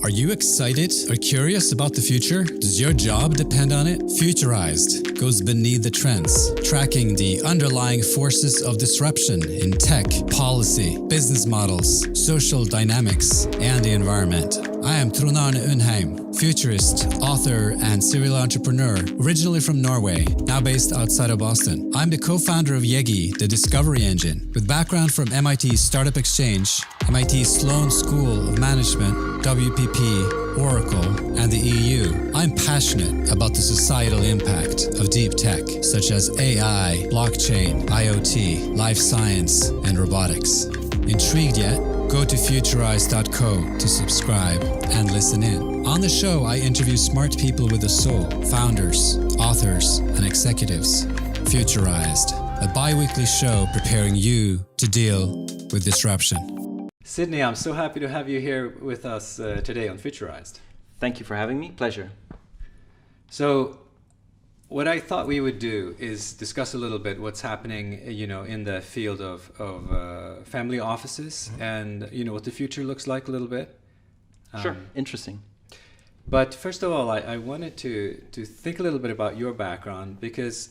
Are you excited or curious about the future? Does your job depend on it? Futurized goes beneath the trends, tracking the underlying forces of disruption in tech, policy, business models, social dynamics, and the environment. I am Trond Undheim, futurist, author, and serial entrepreneur, originally from Norway, now based outside of Boston. I'm the co-founder of Yegi, the discovery engine, with background from MIT Startup Exchange, MIT Sloan School of Management, WPP, Oracle, and the EU. I'm passionate about the societal impact of deep tech, such as AI, blockchain, IoT, life science, and robotics. Intrigued yet? Go to futurized.co to subscribe and listen in. On the show, I interview smart people with a soul, founders, authors, and executives. Futurized, a bi-weekly show preparing you to deal with disruption. Sydney, I'm so happy to have you here with us today on Futurized. Thank you for having me. Pleasure. So, what I thought we would do is discuss a little bit what's happening, in the field of family offices, and what the future looks like a little bit. Sure. Interesting. But first of all, I wanted to think a little bit about your background, because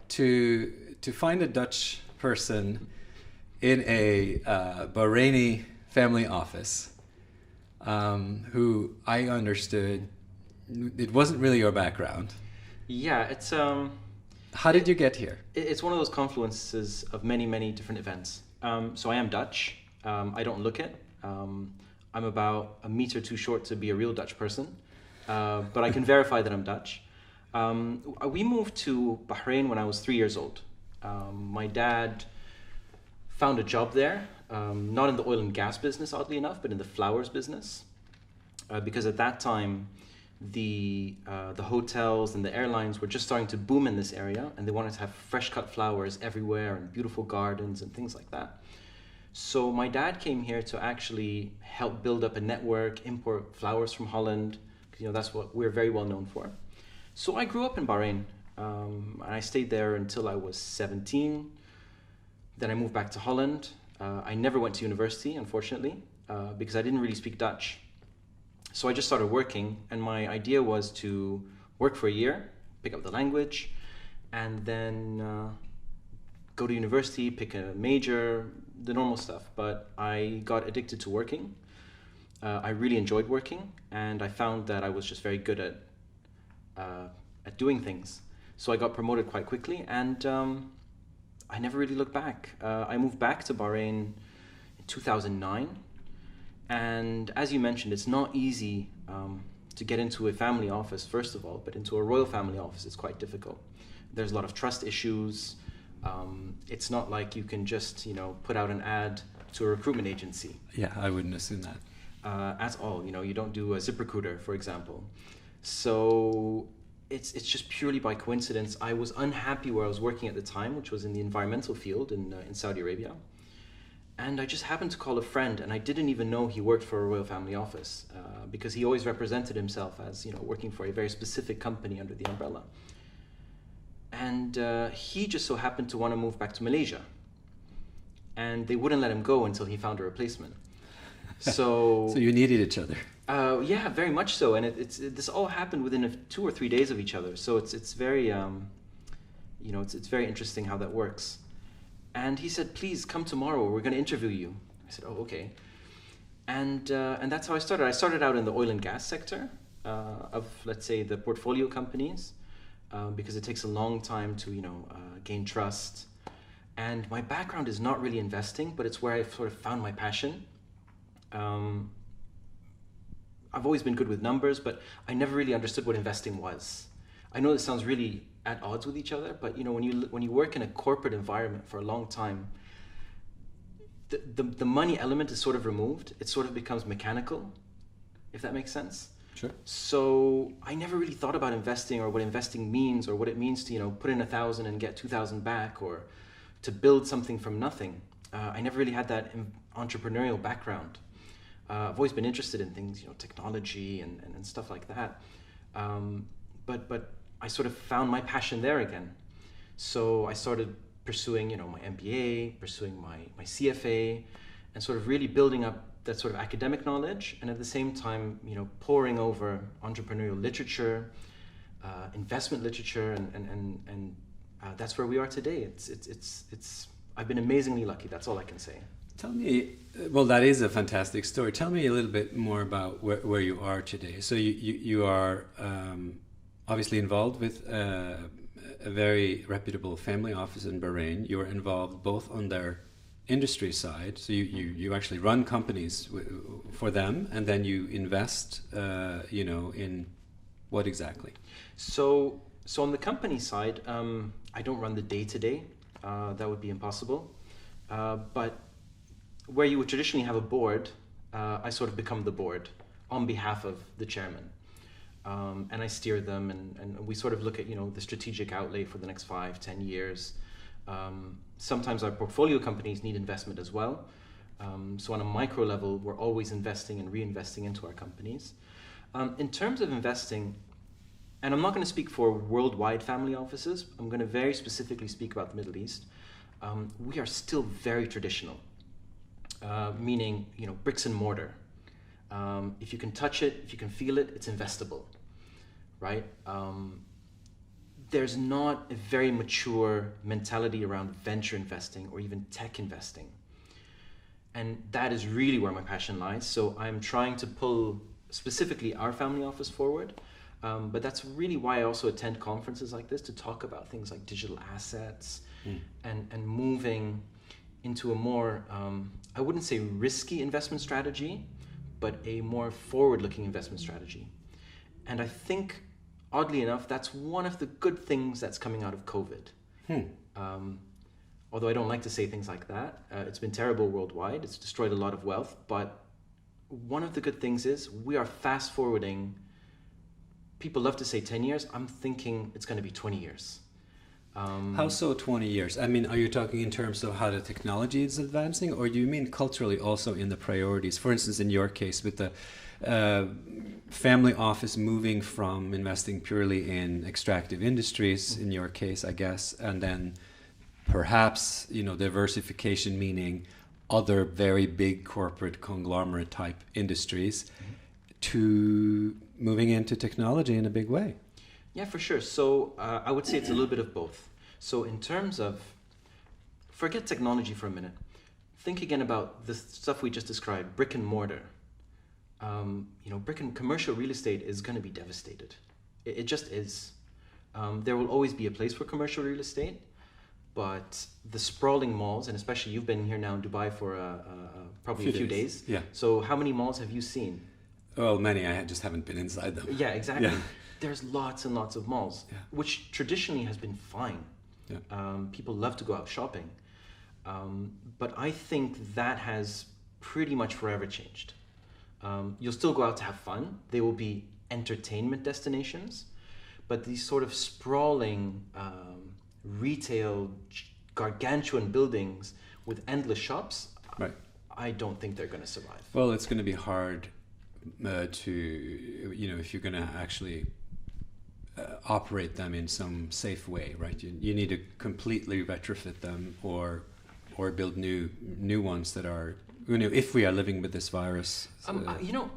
to find a Dutch person in a Bahraini family office, who I understood it wasn't really your background. Yeah, it's How did you get here? It's one of those confluences of many, many different events. So I am Dutch. I don't look it. I'm about a meter too short to be a real Dutch person, but I can verify that I'm Dutch. We moved to Bahrain when I was 3 years old. My dad found a job there, not in the oil and gas business, oddly enough, but in the flowers business, because at that time, the hotels and the airlines were just starting to boom in this area, and they wanted to have fresh cut flowers everywhere and beautiful gardens and things like that. So my dad came here to actually help build up a network, import flowers from Holland, because that's what we're very well known for. So I grew up in Bahrain, and I stayed there until I was 17. Then I moved back to Holland. I never went to university, unfortunately, because I didn't really speak Dutch. So I just started working, and my idea was to work for a year, pick up the language, and then go to university, pick a major, the normal stuff. But I got addicted to working. I really enjoyed working, and I found that I was just very good at doing things. So I got promoted quite quickly, and I never really looked back. I moved back to Bahrain in 2009. And as you mentioned, it's not easy to get into a family office, first of all, but into a royal family office, it's quite difficult. There's a lot of trust issues. It's not like you can just, put out an ad to a recruitment agency. Yeah, I wouldn't assume that. At all. You don't do a ZipRecruiter, for example. So it's just purely by coincidence. I was unhappy where I was working at the time, which was in the environmental field in Saudi Arabia. And I just happened to call a friend, and I didn't even know he worked for a royal family office, because he always represented himself as, working for a very specific company under the umbrella. And he just so happened to want to move back to Malaysia. And they wouldn't let him go until he found a replacement. So So you needed each other. Yeah, very much so. And this all happened within 2 or 3 days of each other. So it's very, it's very interesting how that works. And he said, please come tomorrow, we're going to interview you. I said, oh, okay. And that's how I started. I started out in the oil and gas sector of, let's say, the portfolio companies, because it takes a long time to, gain trust. And my background is not really investing, but it's where I sort of found my passion. I've always been good with numbers, but I never really understood what investing was. I know this sounds really at odds with each other, but when you work in a corporate environment for a long time, the money element is sort of removed. It sort of becomes mechanical, if that makes sense. Sure. So I never really thought about investing, or what investing means, or what it means to put in 1,000 and get 2,000 back, or to build something from nothing. I never really had that entrepreneurial background. I've always been interested in things, technology and stuff like that. But I sort of found my passion there again. So I started pursuing, my MBA, pursuing my CFA, and sort of really building up that sort of academic knowledge, and at the same time, poring over entrepreneurial literature, investment literature, and that's where we are today. It's I've been amazingly lucky. That's all I can say. Tell me, well, that is a fantastic story. Tell me a little bit more about where you are today. So you are obviously involved with a very reputable family office in Bahrain. You are involved both on their industry side, so you actually run companies for them, and then you invest, in what exactly? So on the company side, I don't run the day-to-day. That would be impossible. But where you would traditionally have a board, I sort of become the board on behalf of the chairman. And I steer them, and we sort of look at, the strategic outlay for the next 5-10 years. Sometimes our portfolio companies need investment as well. So on a micro level, we're always investing and reinvesting into our companies. In terms of investing, and I'm not going to speak for worldwide family offices, I'm going to very specifically speak about the Middle East. We are still very traditional, meaning, bricks and mortar. If you can touch it, if you can feel it, it's investable, right? There's not a very mature mentality around venture investing or even tech investing. And that is really where my passion lies. So I'm trying to pull specifically our family office forward. But that's really why I also attend conferences like this, to talk about things like digital assets and moving into a more, I wouldn't say risky investment strategy, but a more forward-looking investment strategy. And I think, oddly enough, that's one of the good things that's coming out of COVID. Although I don't like to say things like that. It's been terrible worldwide. It's destroyed a lot of wealth. But one of the good things is we are fast-forwarding. People love to say 10 years. I'm thinking it's going to be 20 years. How so 20 years? I mean, are you talking in terms of how the technology is advancing, or do you mean culturally also in the priorities? For instance, in your case, with the family office moving from investing purely in extractive industries, in your case, I guess, and then perhaps, diversification, meaning other very big corporate conglomerate type industries, to moving into technology in a big way. Yeah, for sure. So I would say it's a little bit of both. So in terms of, forget technology for a minute. Think again about the stuff we just described, brick and mortar. Brick and commercial real estate is going to be devastated. It just is. There will always be a place for commercial real estate, but the sprawling malls, and especially you've been here now in Dubai for probably a few days. Yeah. So how many malls have you seen? Well, many. I just haven't been inside them. Yeah, exactly. Yeah. There's lots and lots of malls, which traditionally has been fine. Yeah. People love to go out shopping. But I think that has pretty much forever changed. You'll still go out to have fun. They will be entertainment destinations. But these sort of sprawling retail gargantuan buildings with endless shops, right, I don't think they're going to survive. Well, it's going to be hard to, if you're going to actually operate them in some safe way, right? You need to completely retrofit them or build new ones that are, if we are living with this virus.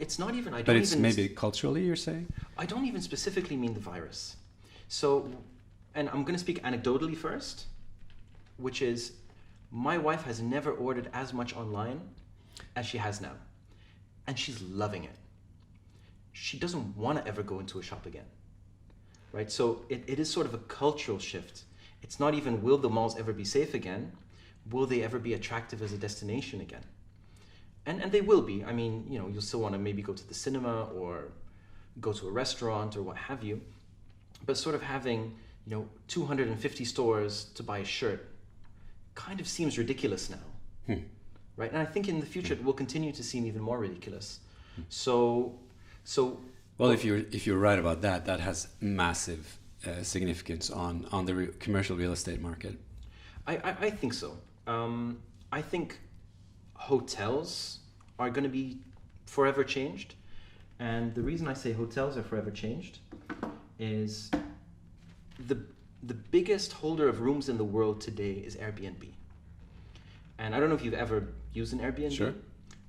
It's not even, but it's maybe culturally, you're saying? I don't even specifically mean the virus. So, and I'm going to speak anecdotally first, which is my wife has never ordered as much online as she has now. And she's loving it. She doesn't want to ever go into a shop again, right? So it is sort of a cultural shift. It's not even will the malls ever be safe again? Will they ever be attractive as a destination again? And they will be. I mean, you'll still want to maybe go to the cinema or go to a restaurant or what have you. But sort of having, 250 stores to buy a shirt kind of seems ridiculous now. Right, and I think in the future it will continue to seem even more ridiculous. So. Well, if you're right about that, that has massive significance on the commercial real estate market. I think so. I think hotels are going to be forever changed, and the reason I say hotels are forever changed is the biggest holder of rooms in the world today is Airbnb. And I don't know if you've ever used an Airbnb. Sure.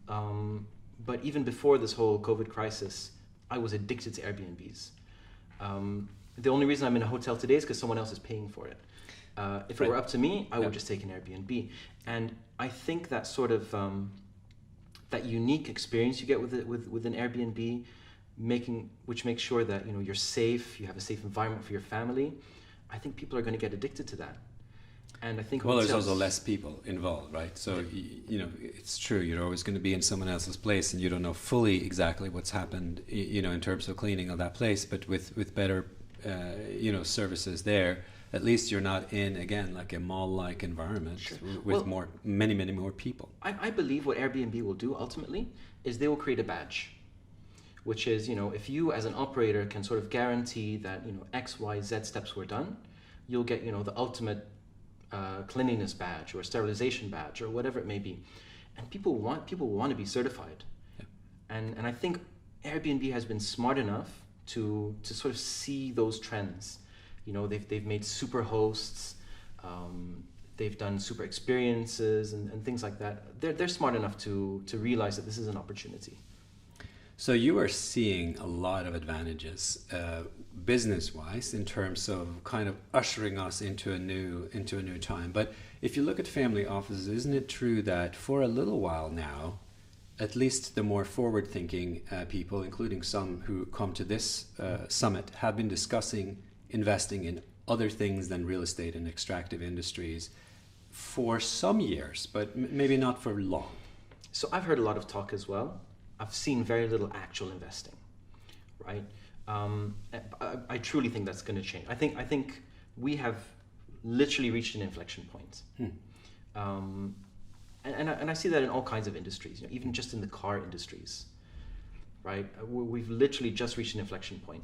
But even before this whole COVID crisis, I was addicted to Airbnbs. The only reason I'm in a hotel today is because someone else is paying for it. If it were up to me, I would just take an Airbnb. And I think that sort of that unique experience you get with an Airbnb, which makes sure that you're safe, you have a safe environment for your family. I think people are going to get addicted to that. And I think there's also less people involved, right? So it's true. You're always going to be in someone else's place, and you don't know fully exactly what's happened, in terms of cleaning of that place. But with better, services there, at least you're not in, again, like a mall-like environment with many more people. I believe what Airbnb will do ultimately is they will create a badge, which is, if you as an operator can sort of guarantee that, X, Y, Z steps were done, you'll get, the ultimate cleanliness badge or sterilization badge or whatever it may be. And people want to be certified. Yeah. And I think Airbnb has been smart enough to sort of see those trends. They've made super hosts, they've done super experiences and things like that. They're smart enough to realize that this is an opportunity. So you are seeing a lot of advantages business-wise in terms of kind of ushering us into a new time. But if you look at family offices, isn't it true that for a little while now, at least the more forward-thinking people, including some who come to this summit, have been discussing investing in other things than real estate and extractive industries for some years, but maybe not for long? So I've heard a lot of talk as well. I've seen very little actual investing, right? I truly think that's going to change. I think we have literally reached an inflection point. And I see that in all kinds of industries, even just in the car industries, right? We've literally just reached an inflection point.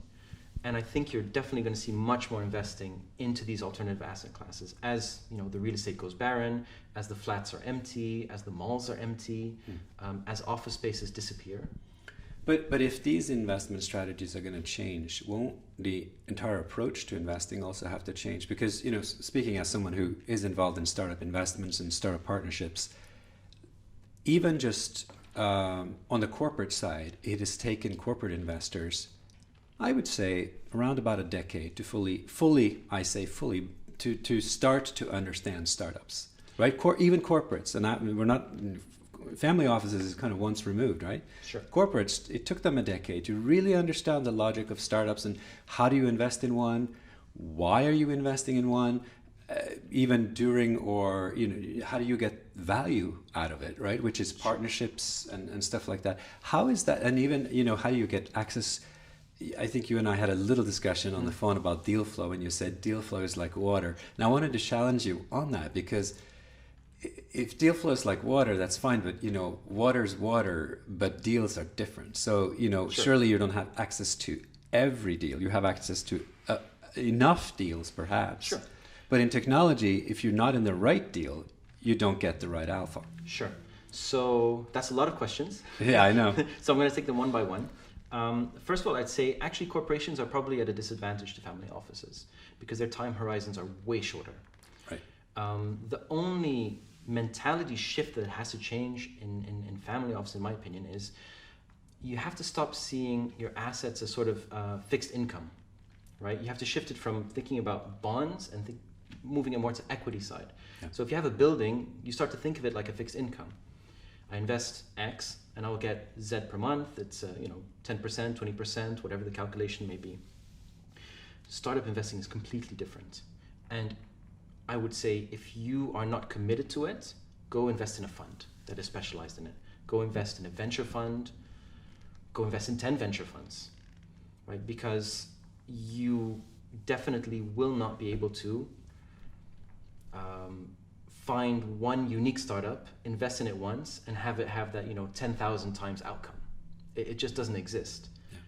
And I think you're definitely going to see much more investing into these alternative asset classes as the real estate goes barren, as the flats are empty, as the malls are empty, as office spaces disappear. But if these investment strategies are going to change, won't the entire approach to investing also have to change? Because speaking as someone who is involved in startup investments and startup partnerships, even just on the corporate side, it has taken corporate investors, I would say, around about a decade to fully to start to understand startups, right? Even corporates, and we're not, family offices is kind of once removed, right? Sure. Corporates, it took them a decade to really understand the logic of startups and how do you invest in one, why are you investing in one, even during or how do you get value out of it, right? Which is partnerships and stuff like that. How is that? And even how do you get access? I think you and I had a little discussion on the phone about deal flow, and you said deal flow is like water. Now I wanted to challenge you on that, because if deal flow is like water, that's fine, but water's water, but deals are different. So Sure. Surely you don't have access to every deal. You have access to enough deals, perhaps. Sure. But in technology, if you're not in the right deal, you don't get the right alpha. Sure. So that's a lot of questions. Yeah, I know. So I'm going to take them one by one. First of all, I'd say actually corporations are probably at a disadvantage to family offices because their time horizons are way shorter. Right. The only mentality shift that has to change in family office, in my opinion, is you have to stop seeing your assets as sort of fixed income, right? You have to shift it from thinking about bonds and moving it more to equity side. Yeah. So if you have a building, you start to think of it like a fixed income. I invest X and I'll get Z per month. It's 10%, 20%, whatever the calculation may be. Startup investing is completely different. And I would say if you are not committed to it, go invest in a fund that is specialized in it. Go invest in a venture fund. Go invest in 10 venture funds, right? Because you definitely will not be able to find one unique startup, invest in it once, and have it have that 10,000 times outcome. It just doesn't exist. Yeah.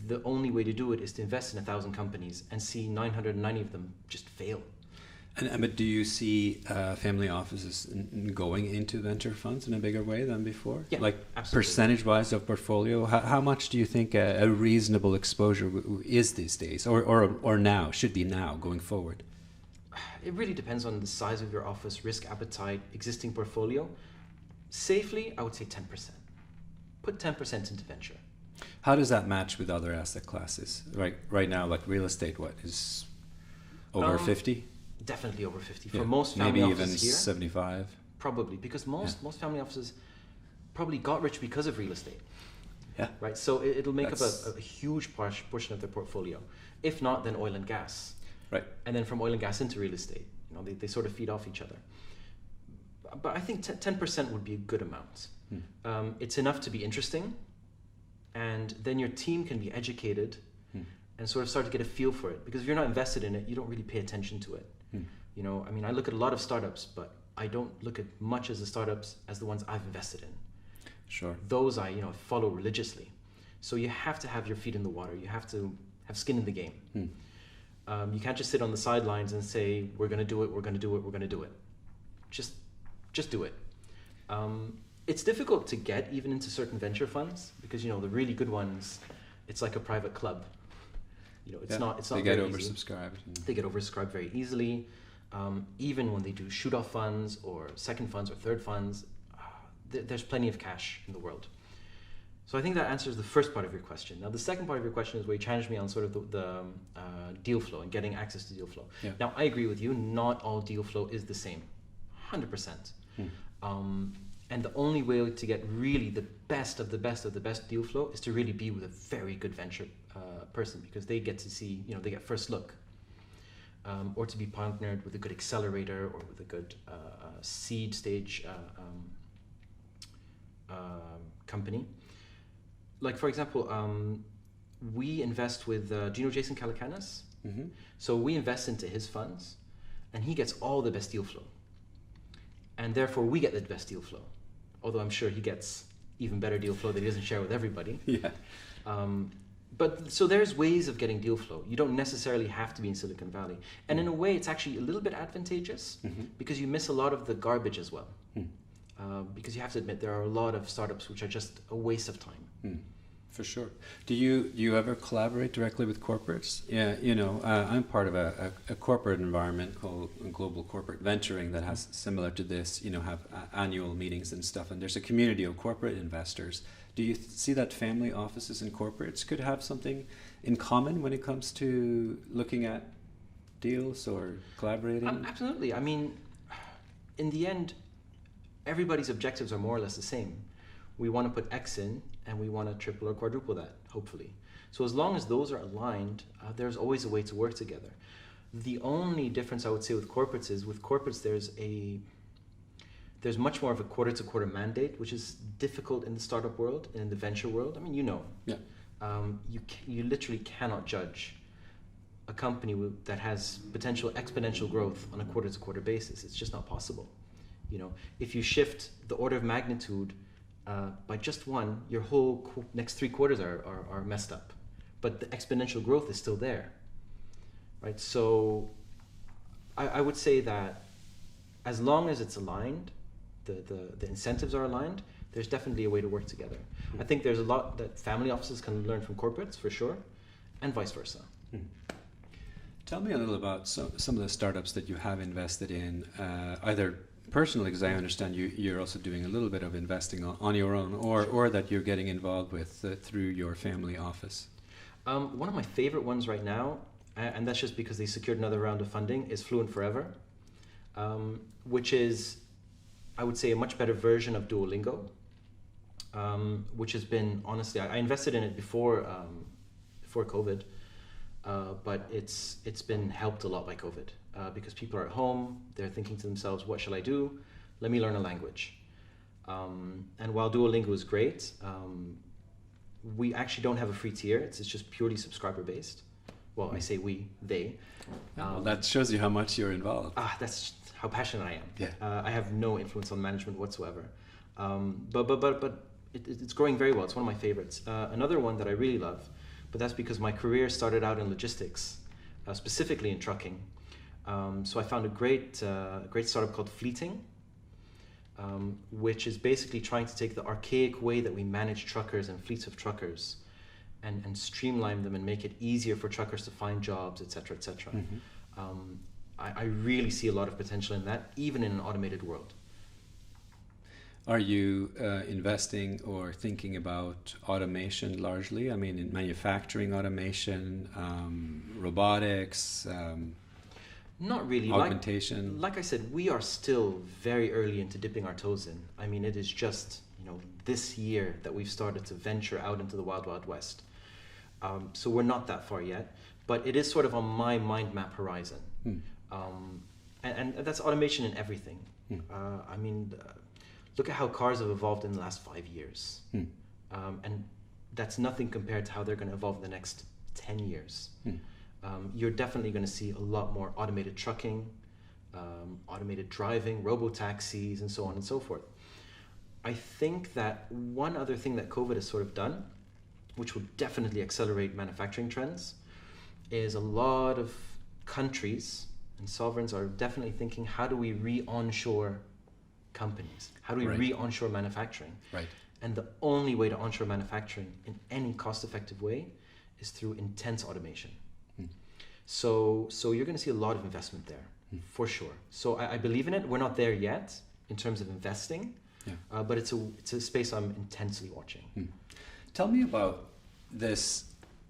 The only way to do it is to invest in 1,000 companies and see 990 of them just fail. But do you see family offices going into venture funds in a bigger way than before? Yeah, like absolutely. Percentage-wise of portfolio, how much do you think a reasonable exposure is these days, or now, should be now, going forward? It really depends on the size of your office, risk appetite, existing portfolio. Safely, I would say 10%. put 10% into venture. How does that match with other asset classes? Right now, like real estate, what is over 50? Definitely over 50. Yeah. For most family maybe offices even here, 75. probably, because most family offices probably got rich because of real estate. Yeah. Right. So it'll make up a huge portion of their portfolio. If not, then oil and gas. Right. And then from oil and gas into real estate. You know, they sort of feed off each other. But I think 10% would be a good amount. It's enough to be interesting, and then your team can be educated and sort of start to get a feel for it. Because if you're not invested in it, you don't really pay attention to it. You know, I mean, I look at a lot of startups, but I don't look at much as the startups as the ones I've invested in. Sure. Those I follow religiously. So you have to have your feet in the water. You have to have skin in the game. You can't just sit on the sidelines and say, we're going to do it, we're going to do it, we're going to do it. Just do it. It's difficult to get even into certain venture funds because, the really good ones, it's like a private club. It's not they get very oversubscribed. easy. They get oversubscribed very easily. Even when they do shoot-off funds or second funds or third funds, there's plenty of cash in the world. So I think that answers the first part of your question. Now, the second part of your question is where you challenged me on sort of the deal flow and getting access to deal flow. Yeah. Now, I agree with you. Not all deal flow is the same, 100%. And the only way to get really the best of the best of the best deal flow is to really be with a very good venture person, because they get to see, they get first look. Or to be partnered with a good accelerator or with a good seed stage company. Like, for example, we invest with, do you know Jason Calacanis? So we invest into his funds, and he gets all the best deal flow. And therefore, we get the best deal flow. Although I'm sure he gets even better deal flow that he doesn't share with everybody. Yeah. But so there's ways of getting deal flow. You don't necessarily have to be in Silicon Valley. And in a way, it's actually a little bit advantageous because you miss a lot of the garbage as well. Because you have to admit, there are a lot of startups which are just a waste of time. For sure. Do you ever collaborate directly with corporates? Yeah, I'm part of a corporate environment called Global Corporate Venturing that has similar to this. Have annual meetings and stuff, and there's a community of corporate investors. Do you see that family offices and corporates could have something in common when it comes to looking at deals or collaborating? Absolutely. I mean, in the end, everybody's objectives are more or less the same. We want to put X in, and we want to triple or quadruple that, hopefully. So as long as those are aligned, there's always a way to work together. The only difference I would say with corporates is, with corporates there's much more of a quarter-to-quarter mandate, which is difficult in the startup world and in the venture world. I mean, Yeah. You literally cannot judge a company that has potential exponential growth on a quarter-to-quarter basis. It's just not possible. If you shift the order of magnitude by just one, your whole next 3 quarters are messed up. But the exponential growth is still there, right? So I would say that as long as it's aligned, the incentives are aligned, there's definitely a way to work together. I think there's a lot that family offices can learn from corporates, for sure, and vice versa. Tell me a little about some of the startups that you have invested in, either personally, because I understand you're also doing a little bit of investing on your own, or that you're getting involved with through your family office. One of my favorite ones right now, and that's just because they secured another round of funding, is Fluent Forever, which is, I would say, a much better version of Duolingo, which has been, honestly, I invested in it before COVID, but it's been helped a lot by COVID. Because people are at home, they're thinking to themselves, what shall I do? Let me learn a language. And while Duolingo is great, we actually don't have a free tier. It's just purely subscriber based. Well, I say we, they. Well, that shows you how much you're involved. That's how passionate I am. Yeah. I have no influence on management whatsoever. But it's growing very well. It's one of my favorites. Another one that I really love, but that's because my career started out in logistics, specifically in trucking. So I found a great startup called Fleeting, which is basically trying to take the archaic way that we manage truckers and fleets of truckers and streamline them and make it easier for truckers to find jobs, etc., etc. I really see a lot of potential in that, even in an automated world. Are you investing or thinking about automation largely? I mean, in manufacturing automation, robotics, Not really. augmentation? Like I said, we are still very early into dipping our toes in. I mean, it is just, this year that we've started to venture out into the wild, wild west. So we're not that far yet, but it is sort of on my mind map horizon. And that's automation in everything. I mean, look at how cars have evolved in the last 5 years. And that's nothing compared to how they're going to evolve in the next 10 years. You're definitely going to see a lot more automated trucking, automated driving, robo-taxis, and so on and so forth. I think that one other thing that COVID has sort of done, which will definitely accelerate manufacturing trends, is a lot of countries and sovereigns are definitely thinking, how do we re-onshore companies? How do we re-onshore manufacturing? Right. And the only way to onshore manufacturing in any cost-effective way is through intense automation. So you're going to see a lot of investment there, for sure. So I believe in it. We're not there yet in terms of investing, but it's a space I'm intensely watching. Tell me about this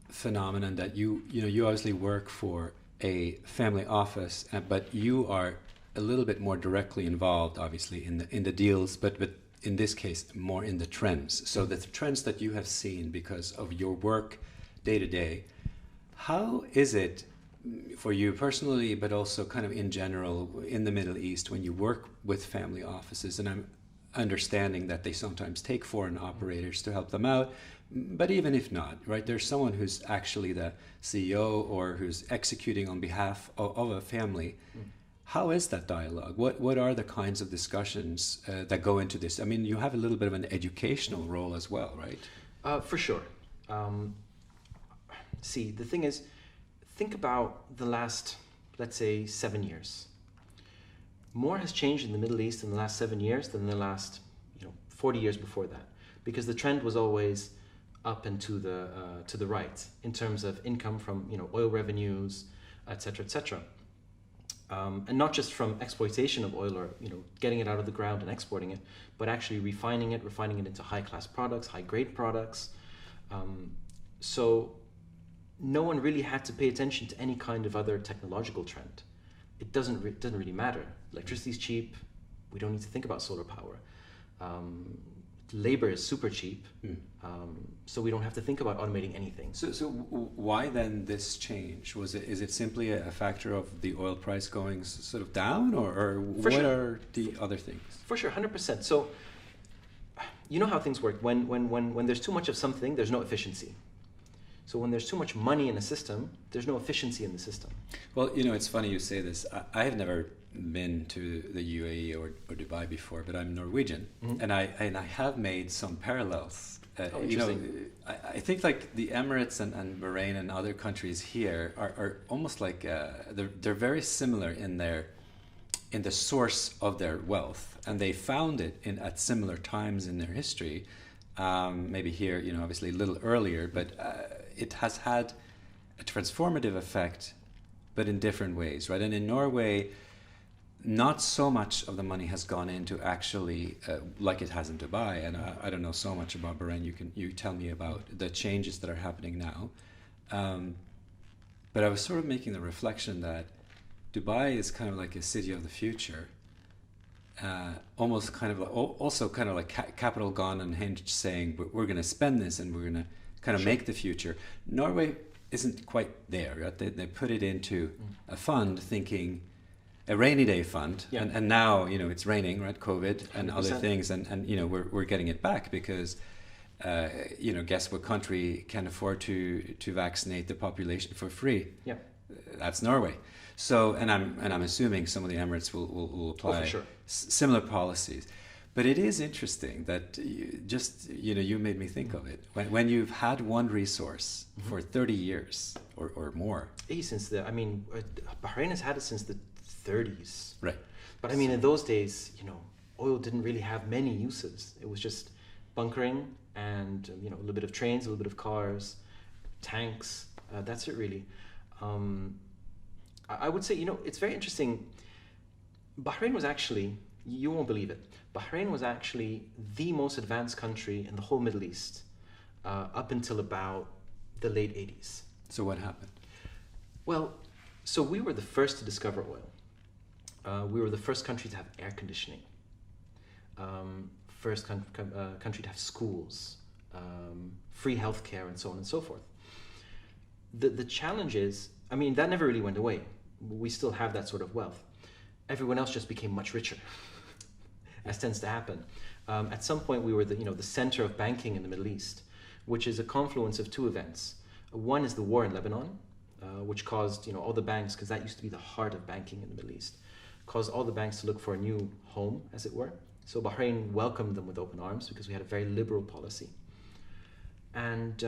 phenomenon that you obviously work for a family office, but you are a little bit more directly involved, obviously, in the deals, but in this case, more in the trends. So the trends that you have seen because of your work day to day, how is it for you personally, but also kind of in general in the Middle East when you work with family offices? And I'm understanding that they sometimes take foreign operators to help them out, but even if not, right, there's someone who's actually the CEO or who's executing on behalf of a family. How is that dialogue? What are the kinds of discussions that go into this? I mean, you have a little bit of an educational role as well, right? For sure. See, the thing is, think about the last, let's say, 7 years. More has changed in the Middle East in the last 7 years than in the last 40 years before that, because the trend was always up and to the right in terms of income from oil revenues, etc., etc. And not just from exploitation of oil or getting it out of the ground and exporting it, but actually refining it into high-class products, high-grade products. So no one really had to pay attention to any kind of other technological trend. It doesn't really matter. Electricity's cheap. We don't need to think about solar power. Labor is super cheap, so we don't have to think about automating anything. So why then this change? Is it simply a factor of the oil price going sort of down, or what are the other things? For sure, 100%. So you know how things work. When there's too much of something, there's no efficiency. So when there's too much money in a system, there's no efficiency in the system. Well, it's funny you say this. I have never been to the UAE or Dubai before, but I'm Norwegian, and I have made some parallels. I think like the Emirates and Bahrain and other countries here are almost like they're very similar in the source of their wealth, and they found it at similar times in their history. Maybe here, obviously a little earlier, but it has had a transformative effect, but in different ways, right? And in Norway, not so much of the money has gone into actually, like it has in Dubai, and I don't know so much about Bahrain. You tell me about the changes that are happening now. But I was sort of making the reflection that Dubai is kind of like a city of the future. Almost kind of also kind of like capital gone unhinged, saying we're going to spend this and we're going to kind of make the future. Norway isn't quite there, right? They put it into a fund, thinking a rainy day fund, and now it's raining, right? COVID and 100%. Other things, and we're getting it back because guess what country can afford to vaccinate the population for free? Yeah, that's Norway. So, and I'm assuming some of the Emirates will apply similar policies. But it is interesting that you made me think of it. When you've had one resource for 30 years or more. Bahrain has had it since the 30s. Right. But I mean, in those days, oil didn't really have many uses. It was just bunkering and, a little bit of trains, a little bit of cars, tanks. That's it really. I would say, it's very interesting. Bahrain was actually You won't believe it. Bahrain was actually the most advanced country in the whole Middle East up until about the late 80s. So what happened? Well, so we were the first to discover oil. We were the first country to have air conditioning. First country to have schools, free healthcare, and so on and so forth. The challenge is, I mean, that never really went away. We still have that sort of wealth. Everyone else just became much richer, as tends to happen. At some point, we were the center of banking in the Middle East, which is a confluence of two events. One is the war in Lebanon, which caused all the banks, because that used to be the heart of banking in the Middle East, caused all the banks to look for a new home, as it were. So Bahrain welcomed them with open arms because we had a very liberal policy. And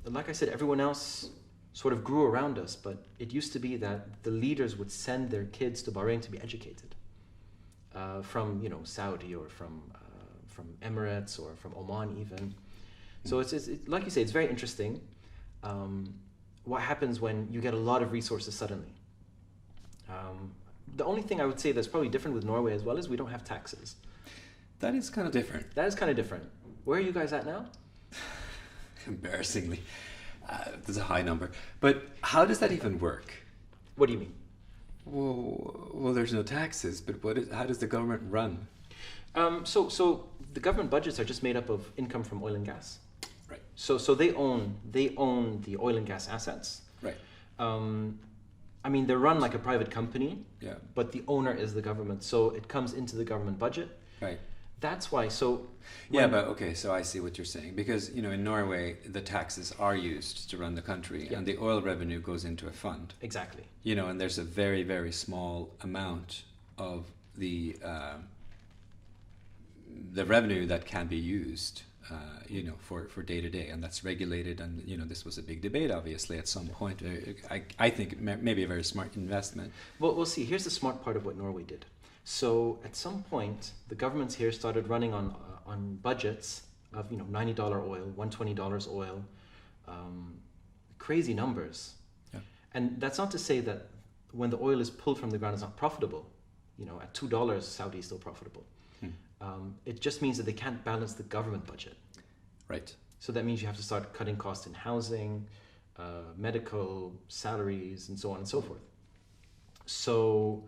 like I said, everyone else sort of grew around us, but it used to be that the leaders would send their kids to Bahrain to be educated from Saudi or from Emirates or from Oman even. So it's like you say, it's very interesting what happens when you get a lot of resources suddenly. The only thing I would say that's probably different with Norway as well is we don't have taxes. That is kind of different. That is kind of different. Where are you guys at now? Embarrassingly. There's a high number. But how does that even work? What do you mean? Well, there's no taxes, but how does the government run? So the government budgets are just made up of income from oil and gas. Right. So they own the oil and gas assets. Right. I mean, they're run like a private company, Yeah. but the owner is the government. So it comes into the government budget. Right. That's why. So so I see what you're saying, because in Norway the taxes are used to run the country, Yeah. and the oil revenue goes into a fund. Exactly. And there's a very, very small amount of the revenue that can be used for day to day, and that's regulated. And this was a big debate, obviously, at some point. I think maybe a very smart investment. Well, we'll see. Here's the smart part of what Norway did. So at some point, the governments here started running on budgets of $90 oil, $120 oil, crazy numbers. Yeah. And that's not to say that when the oil is pulled from the ground, it's not profitable. At $2, Saudi is still profitable. It just means that they can't balance the government budget. Right. So that means you have to start cutting costs in housing, medical, salaries, and so on and so forth. So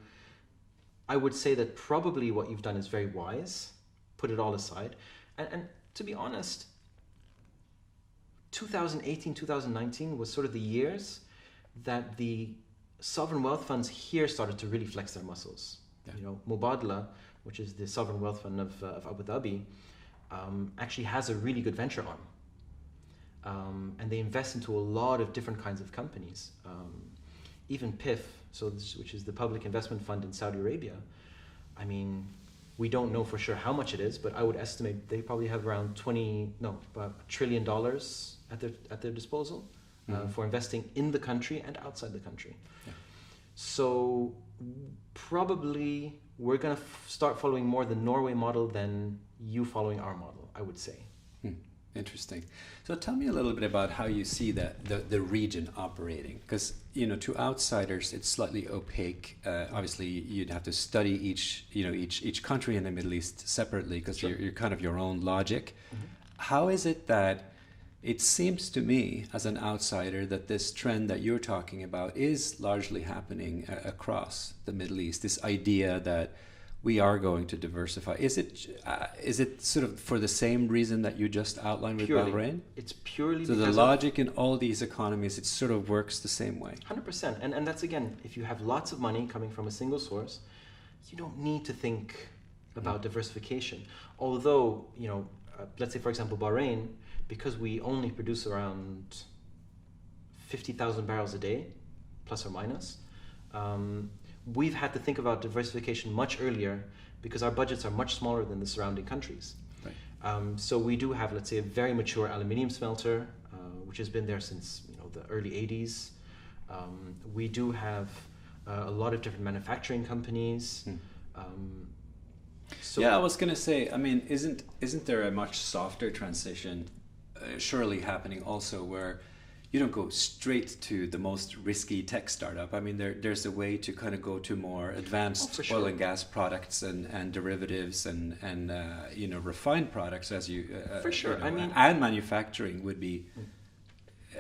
I would say that probably what you've done is very wise. Put it all aside. And to be honest, 2018, 2019 was sort of the years that the sovereign wealth funds here started to really flex their muscles. Yeah. Mubadala, which is the sovereign wealth fund of Abu Dhabi, actually has a really good venture arm. And they invest into a lot of different kinds of companies. Even PIF, which is the Public Investment Fund in Saudi Arabia, I mean, we don't know for sure how much it is, but I would estimate they probably have around about $1 trillion at their disposal for investing in the country and outside the country. Yeah. So probably we're going to start following more the Norway model than you following our model, I would say. Interesting. So tell me a little bit about how you see the region operating, because to outsiders it's slightly opaque. Obviously, you'd have to study each country in the Middle East separately, because Sure. you're kind of your own logic. Mm-hmm. How is it that it seems to me as an outsider that this trend that you're talking about is largely happening across the Middle East? This idea that we are going to diversify. Is it sort of for the same reason that you just outlined with Bahrain? It's purely so because the logic in all these economies, it sort of works the same way. 100%. And that's, again, if you have lots of money coming from a single source, you don't need to think about diversification. Although, let's say, for example, Bahrain, because we only produce around 50,000 barrels a day, plus or minus, we've had to think about diversification much earlier because our budgets are much smaller than the surrounding countries. Right. So we do have, let's say, a very mature aluminium smelter, which has been there since the early 80s. We do have a lot of different manufacturing companies. I was going to say, I mean, isn't there a much softer transition surely happening also, where you don't go straight to the most risky tech startup. I mean, there's a way to kind of go to more advanced oil and gas products and derivatives and you know, refined products, as you for sure. you know, I mean, and manufacturing would be,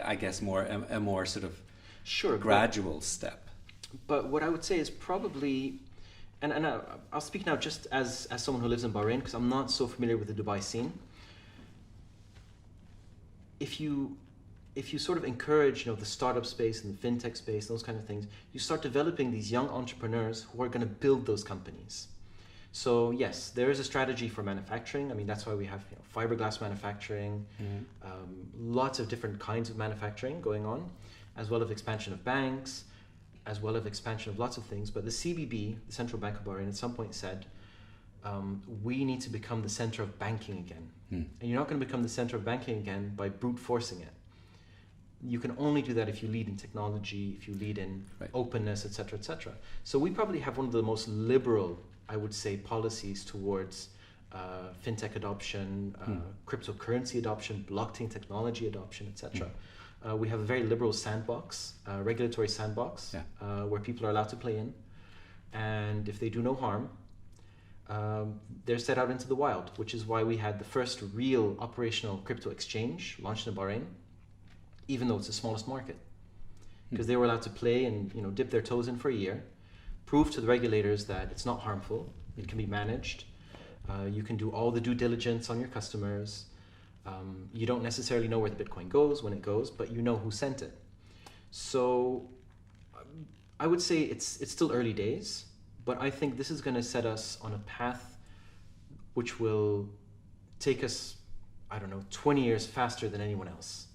I guess, more a more sort of gradual step. But what I would say is probably, and I'll speak now just as someone who lives in Bahrain, because I'm not so familiar with the Dubai scene. If you sort of encourage, you know, the startup space and the fintech space, those kind of things, you start developing these young entrepreneurs who are going to build those companies. So yes, there is a strategy for manufacturing. I mean, that's why we have, you know, fiberglass manufacturing, lots of different kinds of manufacturing going on, as well as expansion of banks, as well as expansion of lots of things. But the CBB, the Central Bank of Bahrain, at some point said, we need to become the center of banking again. And you're not going to become the center of banking again by brute forcing it. You can only do that if you lead in technology, if you lead in openness, etc., etc. So we probably have one of the most liberal, I would say, policies towards fintech adoption, cryptocurrency adoption, blockchain technology adoption, etc. We have a very liberal sandbox, regulatory sandbox, where people are allowed to play in, and if they do no harm, they're set out into the wild, which is why we had the first real operational crypto exchange launched in Bahrain, even though it's the smallest market, because they were allowed to play and, you know, dip their toes in for a year, prove to the regulators that it's not harmful, it can be managed, you can do all the due diligence on your customers, you don't necessarily know where the Bitcoin goes when it goes, but you know who sent it. So I would say it's still early days, but I think this is going to set us on a path which will take us, I don't know, 20 years faster than anyone else,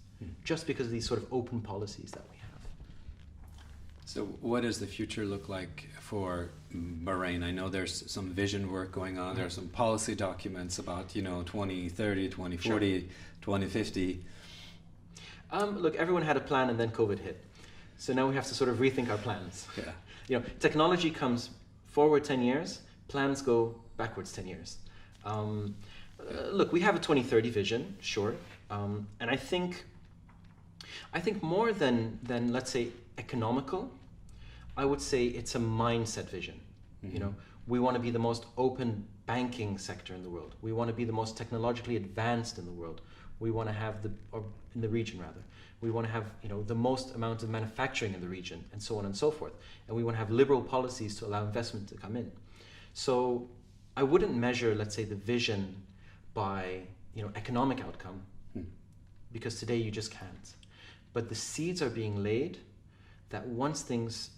just because of these sort of open policies that we have. So what does the future look like for Bahrain? I know there's some vision work going on. There are some policy documents about, you know, 2030, 2040, 2050. Look, everyone had a plan and then COVID hit. So now we have to sort of rethink our plans. Yeah. You know, technology comes forward 10 years, plans go backwards 10 years. Look, we have a 2030 vision, sure. And I think more than let's say economical, I would say it's a mindset vision. You know, we want to be the most open banking sector in the world. We want to be the most technologically advanced in the world. We want to have in the region rather. We want to have, you know, the most amount of manufacturing in the region, and so on and so forth. And we want to have liberal policies to allow investment to come in. So I wouldn't measure, let's say, the vision by, you know, economic outcome, because today you just can't. But the seeds are being laid that once things,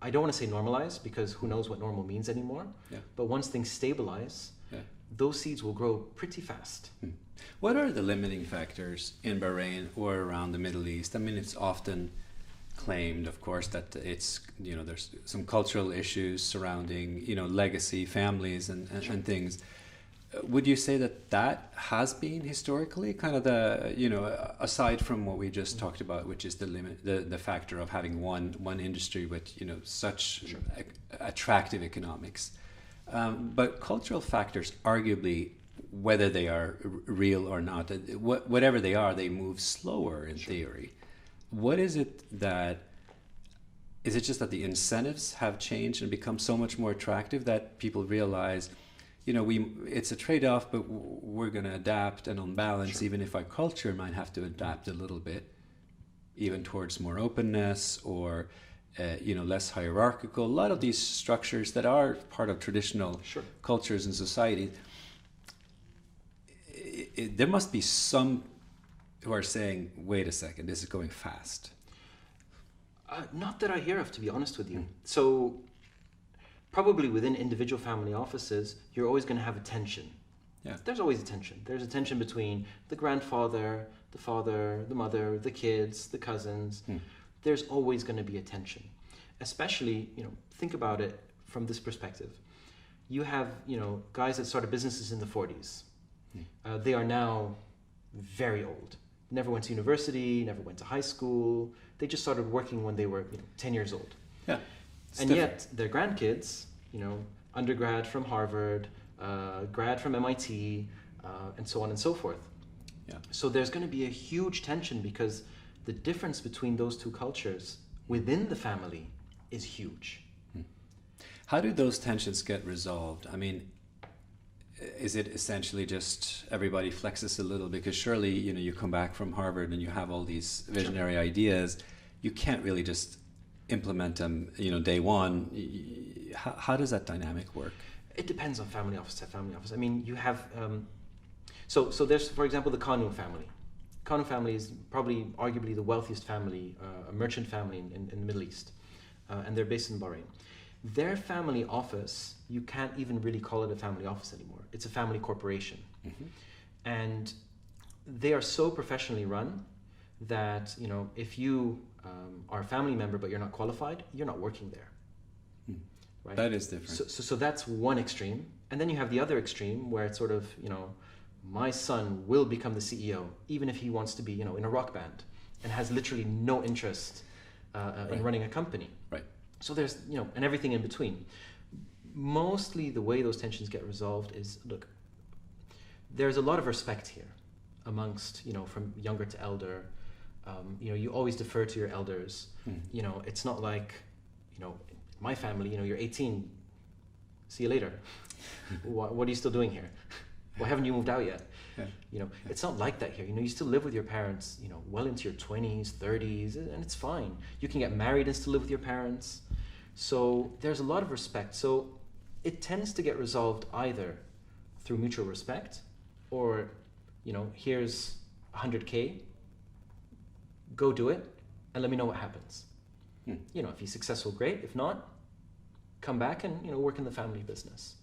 I don't want to say normalize, because who knows what normal means anymore, but once things stabilize, those seeds will grow pretty fast. What are the limiting factors in Bahrain or around the Middle East? I mean, it's often claimed, of course, that it's, you know, there's some cultural issues surrounding, you know, legacy families and things. Would you say that has been historically kind of the, you know, aside from what we just talked about, which is the factor of having one industry with, you know, such attractive economics, but cultural factors, arguably, whether they are real or not, whatever they are, they move slower in theory. What is it is it just that the incentives have changed and become so much more attractive that people realize, you know, it's a trade-off, but we're going to adapt, and on balance, even if our culture might have to adapt a little bit, even towards more openness or, you know, less hierarchical. A lot of these structures that are part of traditional cultures and society, there must be some who are saying, wait a second, this is going fast. Not that I hear of, to be honest with you. So probably within individual family offices, you're always going to have a tension. Yeah. There's always a tension. There's a tension between the grandfather, the father, the mother, the kids, the cousins. There's always going to be a tension. Especially, you know, think about it from this perspective. You have, you know, guys that started businesses in the 40s. They are now very old. Never went to university, never went to high school. They just started working when they were, you know, 10 years old. Yeah. And yet their grandkids, you know, undergrad from Harvard, grad from MIT, and so on and so forth. Yeah. So there's going to be a huge tension because the difference between those two cultures within the family is huge. How do those tensions get resolved? I mean, is it essentially just everybody flexes a little? Because surely, you come back from Harvard and you have all these visionary ideas. You can't really just implement them, day one. How does that dynamic work? It depends on family office to family office. I mean, you have, so there's, for example, the Kanu family. Kanu family is probably arguably the wealthiest family, a merchant family in the Middle East. And they're based in Bahrain. Their family office, you can't even really call it a family office anymore. It's a family corporation. Mm-hmm. And they are so professionally run that, if you are a family member but you're not qualified, you're not working there. Right? That is different. So that's one extreme. And then you have the other extreme where it's sort of, my son will become the CEO, even if he wants to be, in a rock band and has literally no interest in running a company. Right. So there's, and everything in between. Mostly the way those tensions get resolved is, look, there's a lot of respect here amongst, from younger to elder. You always defer to your elders. It's not like, my family, you're 18, see you later. What are you still doing here? Why haven't you moved out yet? Yeah. It's not like that here. You still live with your parents, well into your 20s, 30s, and it's fine. You can get married and still live with your parents. So there's a lot of respect. So it tends to get resolved either through mutual respect or, here's 100K, go do it and let me know what happens. If he's successful, great. If not, come back and, work in the family business.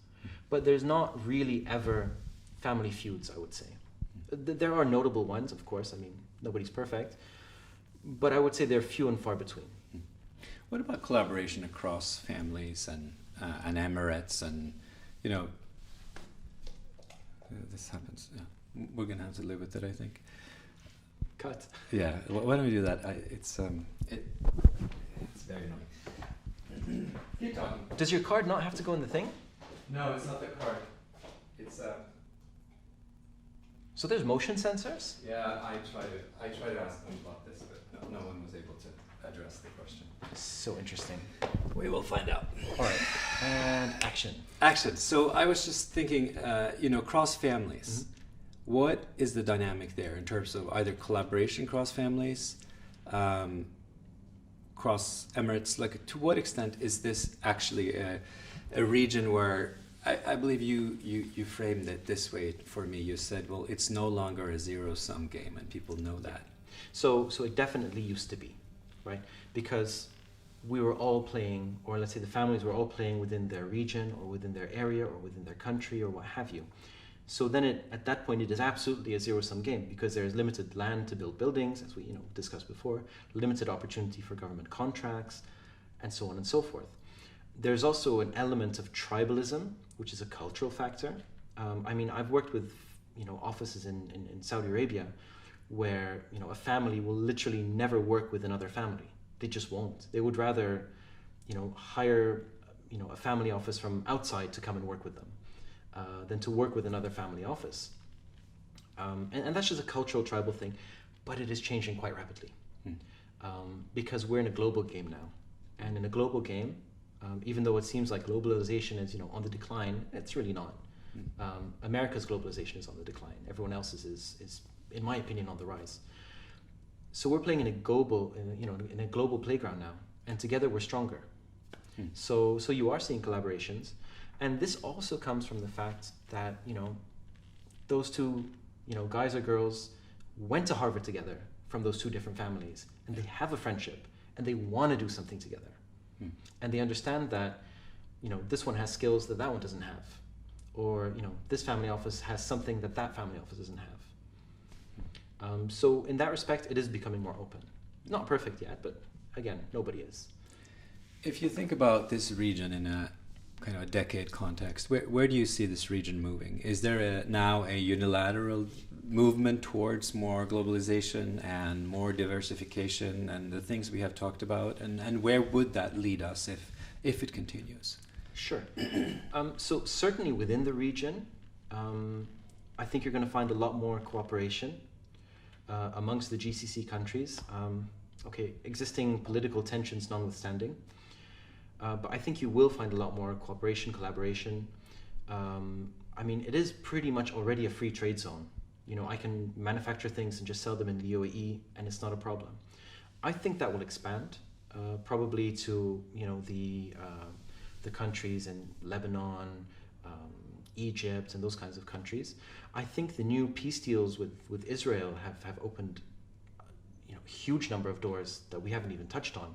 But there's not really ever family feuds, I would say. There are notable ones, of course. I mean, nobody's perfect. But I would say they're few and far between. What about collaboration across families and emirates and, this happens. Yeah. We're going to have to live with it, I think. Cut. Yeah. Why don't we do that? It's very annoying. Keep talking. Does your card not have to go in the thing? No, it's not the card. It's So there's motion sensors? Yeah, I tried to ask them about this, but no one was able to address the question. So interesting. We will find out. All right. And action. Action. So I was just thinking, cross families. Mm-hmm. What is the dynamic there in terms of either collaboration cross families, cross emirates? Like, to what extent is this actually a region where I believe you framed it this way for me. You said, well, it's no longer a zero-sum game, and people know that. So it definitely used to be, right? Because we were all playing, or let's say the families were all playing within their region or within their area or within their country or what have you. So then at that point, it is absolutely a zero-sum game because there is limited land to build buildings, as we discussed before, limited opportunity for government contracts, and so on and so forth. There's also an element of tribalism, which is a cultural factor. I've worked with offices in Saudi Arabia where a family will literally never work with another family. They just won't. They would rather hire a family office from outside to come and work with them than to work with another family office. And that's just a cultural tribal thing, but it is changing quite rapidly because we're in a global game now. And in a global game, even though it seems like globalization is on the decline, it's really not. America's globalization is on the decline. Everyone else's is in my opinion, on the rise. So we're playing in a global playground now, and together we're stronger. So you are seeing collaborations, and this also comes from the fact that those two guys or girls went to Harvard together from those two different families, and they have a friendship, and they want to do something together. And they understand that, this one has skills that one doesn't have. Or, this family office has something that family office doesn't have. So in that respect, it is becoming more open. Not perfect yet, but again, nobody is. If you think about this region in a kind of a decade context, where do you see this region moving? Is there now a unilateral movement towards more globalization and more diversification and the things we have talked about? And where would that lead us if it continues? Sure. So certainly within the region, I think you're going to find a lot more cooperation. amongst the GCC countries. Okay, existing political tensions notwithstanding. But I think you will find a lot more cooperation, collaboration. I mean, it is pretty much already a free trade zone. You know, I can manufacture things and just sell them in the UAE, and it's not a problem. I think that will expand, probably to, you know, the countries in Lebanon, Egypt, and those kinds of countries. I think the new peace deals with Israel have opened, you know, a huge number of doors that we haven't even touched on.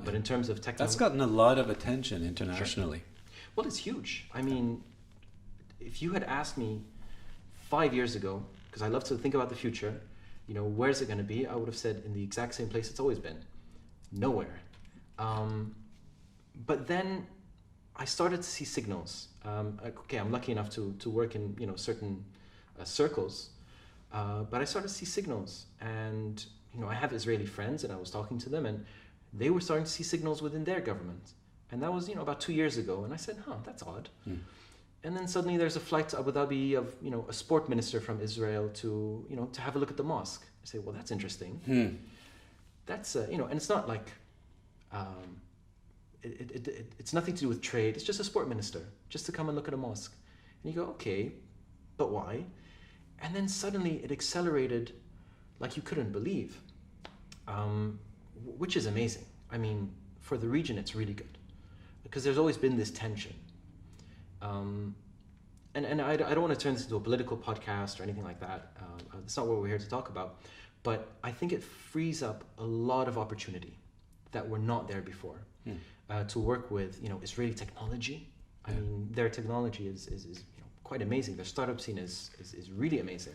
But in terms of technology, that's gotten a lot of attention internationally. Sure. Well, it's huge. I mean, if you had asked me 5 years ago, because I love to think about the future, you know, where's it going to be? I would have said in the exact same place it's always been, nowhere. But then I started to see signals. Okay, I'm lucky enough to work in, you know, certain circles, but I started to see signals, and, you know, I have Israeli friends, and I was talking to them, and they were starting to see signals within their government, and that was, you know, about 2 years ago, and I said, that's odd. And then suddenly there's a flight to Abu Dhabi of, you know, a sport minister from Israel to, you know, to have a look at the mosque. I say, well, that's interesting. That's, you know, and it's not like, it's nothing to do with trade. It's just a sport minister, just to come and look at a mosque. And you go, okay, but why? And then suddenly it accelerated like you couldn't believe, which is amazing. I mean, for the region, it's really good, because there's always been this tension. And I don't want to turn this into a political podcast or anything like that. That's not what we're here to talk about. But I think it frees up a lot of opportunity that were not there before. To work with, you know, Israeli technology. I mean, their technology is you know, quite amazing. Their startup scene is really amazing.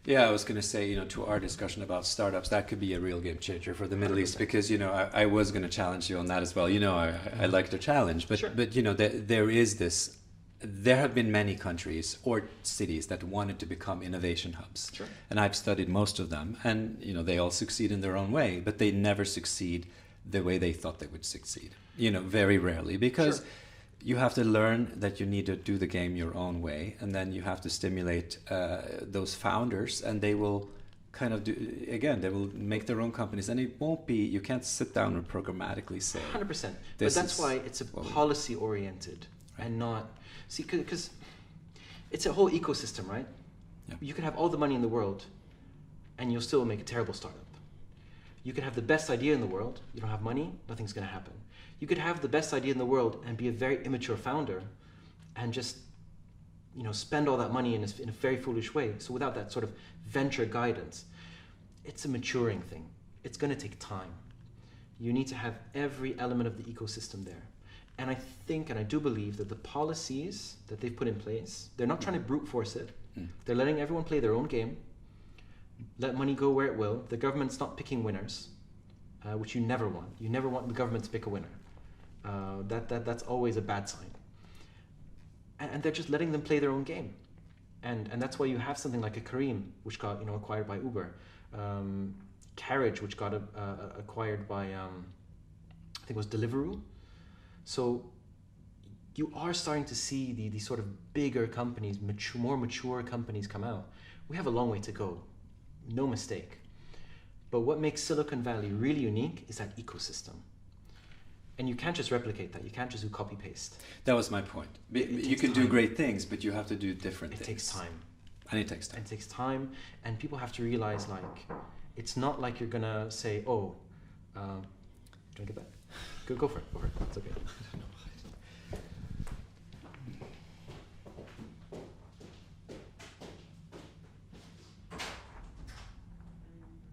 Yeah, I was going to say, you know, to our discussion about startups, that could be a real game changer for the Middle 100%. East, because, you know, I was going to challenge you on that as well. You know, I like to challenge, but, but you know, there have been many countries or cities that wanted to become innovation hubs. And I've studied most of them, and, you know, they all succeed in their own way, but they never succeed the way they thought they would succeed. You know, very rarely, because you have to learn that you need to do the game your own way, and then you have to stimulate those founders, and they will kind of do, again, they will make their own companies, and it won't be, you can't sit down and programmatically say 100%. But that's why it's a policy oriented and not, see, because it's a whole ecosystem, right? You can have all the money in the world and you'll still make a terrible startup. You can have the best idea in the world, you don't have money, nothing's going to happen. You could have the best idea in the world and be a very immature founder and just, you know, spend all that money in a very foolish way. So without that sort of venture guidance, it's a maturing thing. It's going to take time. You need to have every element of the ecosystem there. And I think, and I do believe, that the policies that they've put in place, they're not trying to brute force it. They're letting everyone play their own game. Let money go where it will. The government's not picking winners, which you never want. You never want the government to pick a winner. That's always a bad sign. And they're just letting them play their own game. And that's why you have something like a Kareem, which got, you know, acquired by Uber. Carriage, which got acquired by, I think it was Deliveroo. So you are starting to see these sort of bigger companies, more mature companies come out. We have a long way to go, no mistake. But what makes Silicon Valley really unique is that ecosystem. And you can't just replicate that. You can't just do copy-paste. That was my point. You can do great things, but you have to do different things. It takes time. And it takes time. It takes time, and people have to realize, like, it's not like you're gonna say, oh, do you want to get that? Go for it. Go for it. It's okay.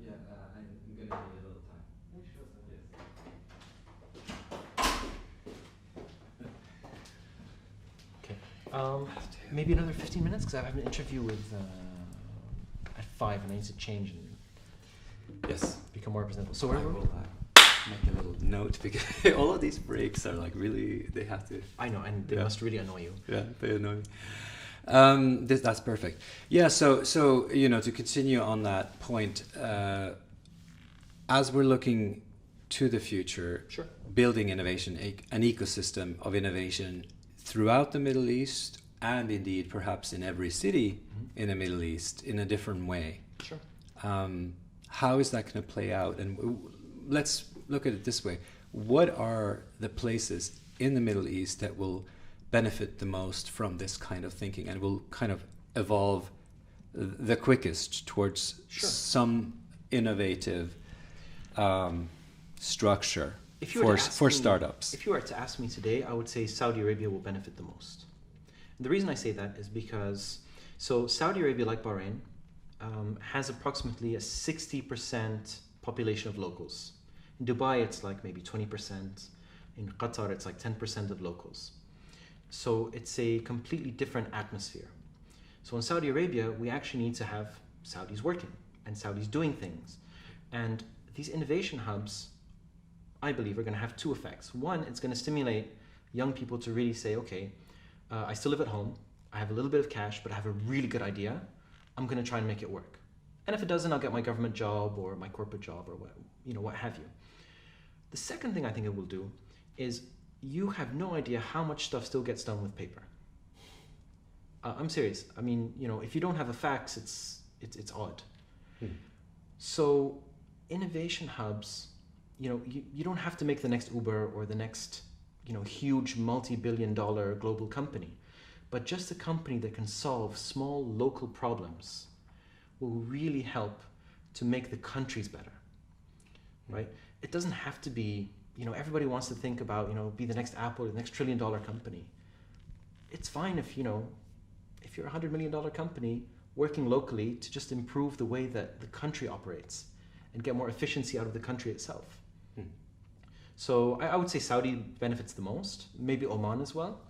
Yeah, I'm gonna need a little time. Okay. Maybe another 15 minutes, because I have an interview with at 5, and I need to change and become more presentable. So I will make a little note, because all of these breaks are like really, they have to. I know, and they must really annoy you. Yeah, they annoy me. That's perfect. Yeah, so you know, to continue on that point, as we're looking to the future, building innovation, an ecosystem of innovation throughout the Middle East, and indeed perhaps in every city in the Middle East in a different way. how is that going to play out? And let's look at it this way. What are the places in the Middle East that will benefit the most from this kind of thinking and will kind of evolve the quickest towards some innovative structure for startups? If you were to ask me today, I would say Saudi Arabia will benefit the most. And the reason I say that is because, so Saudi Arabia, like Bahrain, has approximately a 60% population of locals. In Dubai, it's like maybe 20%. In Qatar, it's like 10% of locals. So it's a completely different atmosphere. So in Saudi Arabia, we actually need to have Saudis working and Saudis doing things. And these innovation hubs, I believe, are going to have two effects. One, it's going to stimulate young people to really say, okay, I still live at home, I have a little bit of cash, but I have a really good idea. I'm going to try and make it work. And if it doesn't, I'll get my government job or my corporate job or what have you. The second thing I think it will do is you have no idea how much stuff still gets done with paper. I'm serious. I mean, if you don't have a fax, it's odd. So innovation hubs, you don't have to make the next Uber or the next, huge multi-billion-dollar global company, but just a company that can solve small local problems will really help to make the countries better, right? It doesn't have to be, everybody wants to think about, be the next Apple or the next $1 trillion company. It's fine if you're a $100 million company working locally to just improve the way that the country operates and get more efficiency out of the country itself. So I would say Saudi benefits the most, maybe Oman as well.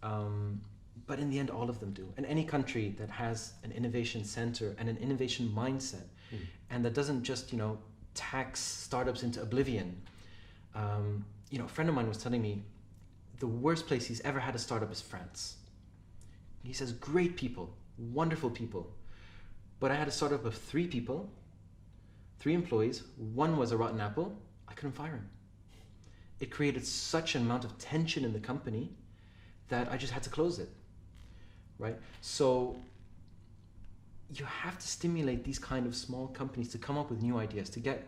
But in the end, all of them do. And any country that has an innovation center and an innovation mindset, and that doesn't just, tax startups into oblivion. A friend of mine was telling me the worst place he's ever had a startup is France. He says, great people, wonderful people. But I had a startup of 3 people, 3 employees. One was a rotten apple. I couldn't fire him. It created such an amount of tension in the company that I just had to close it, right? So you have to stimulate these kind of small companies to come up with new ideas, to get,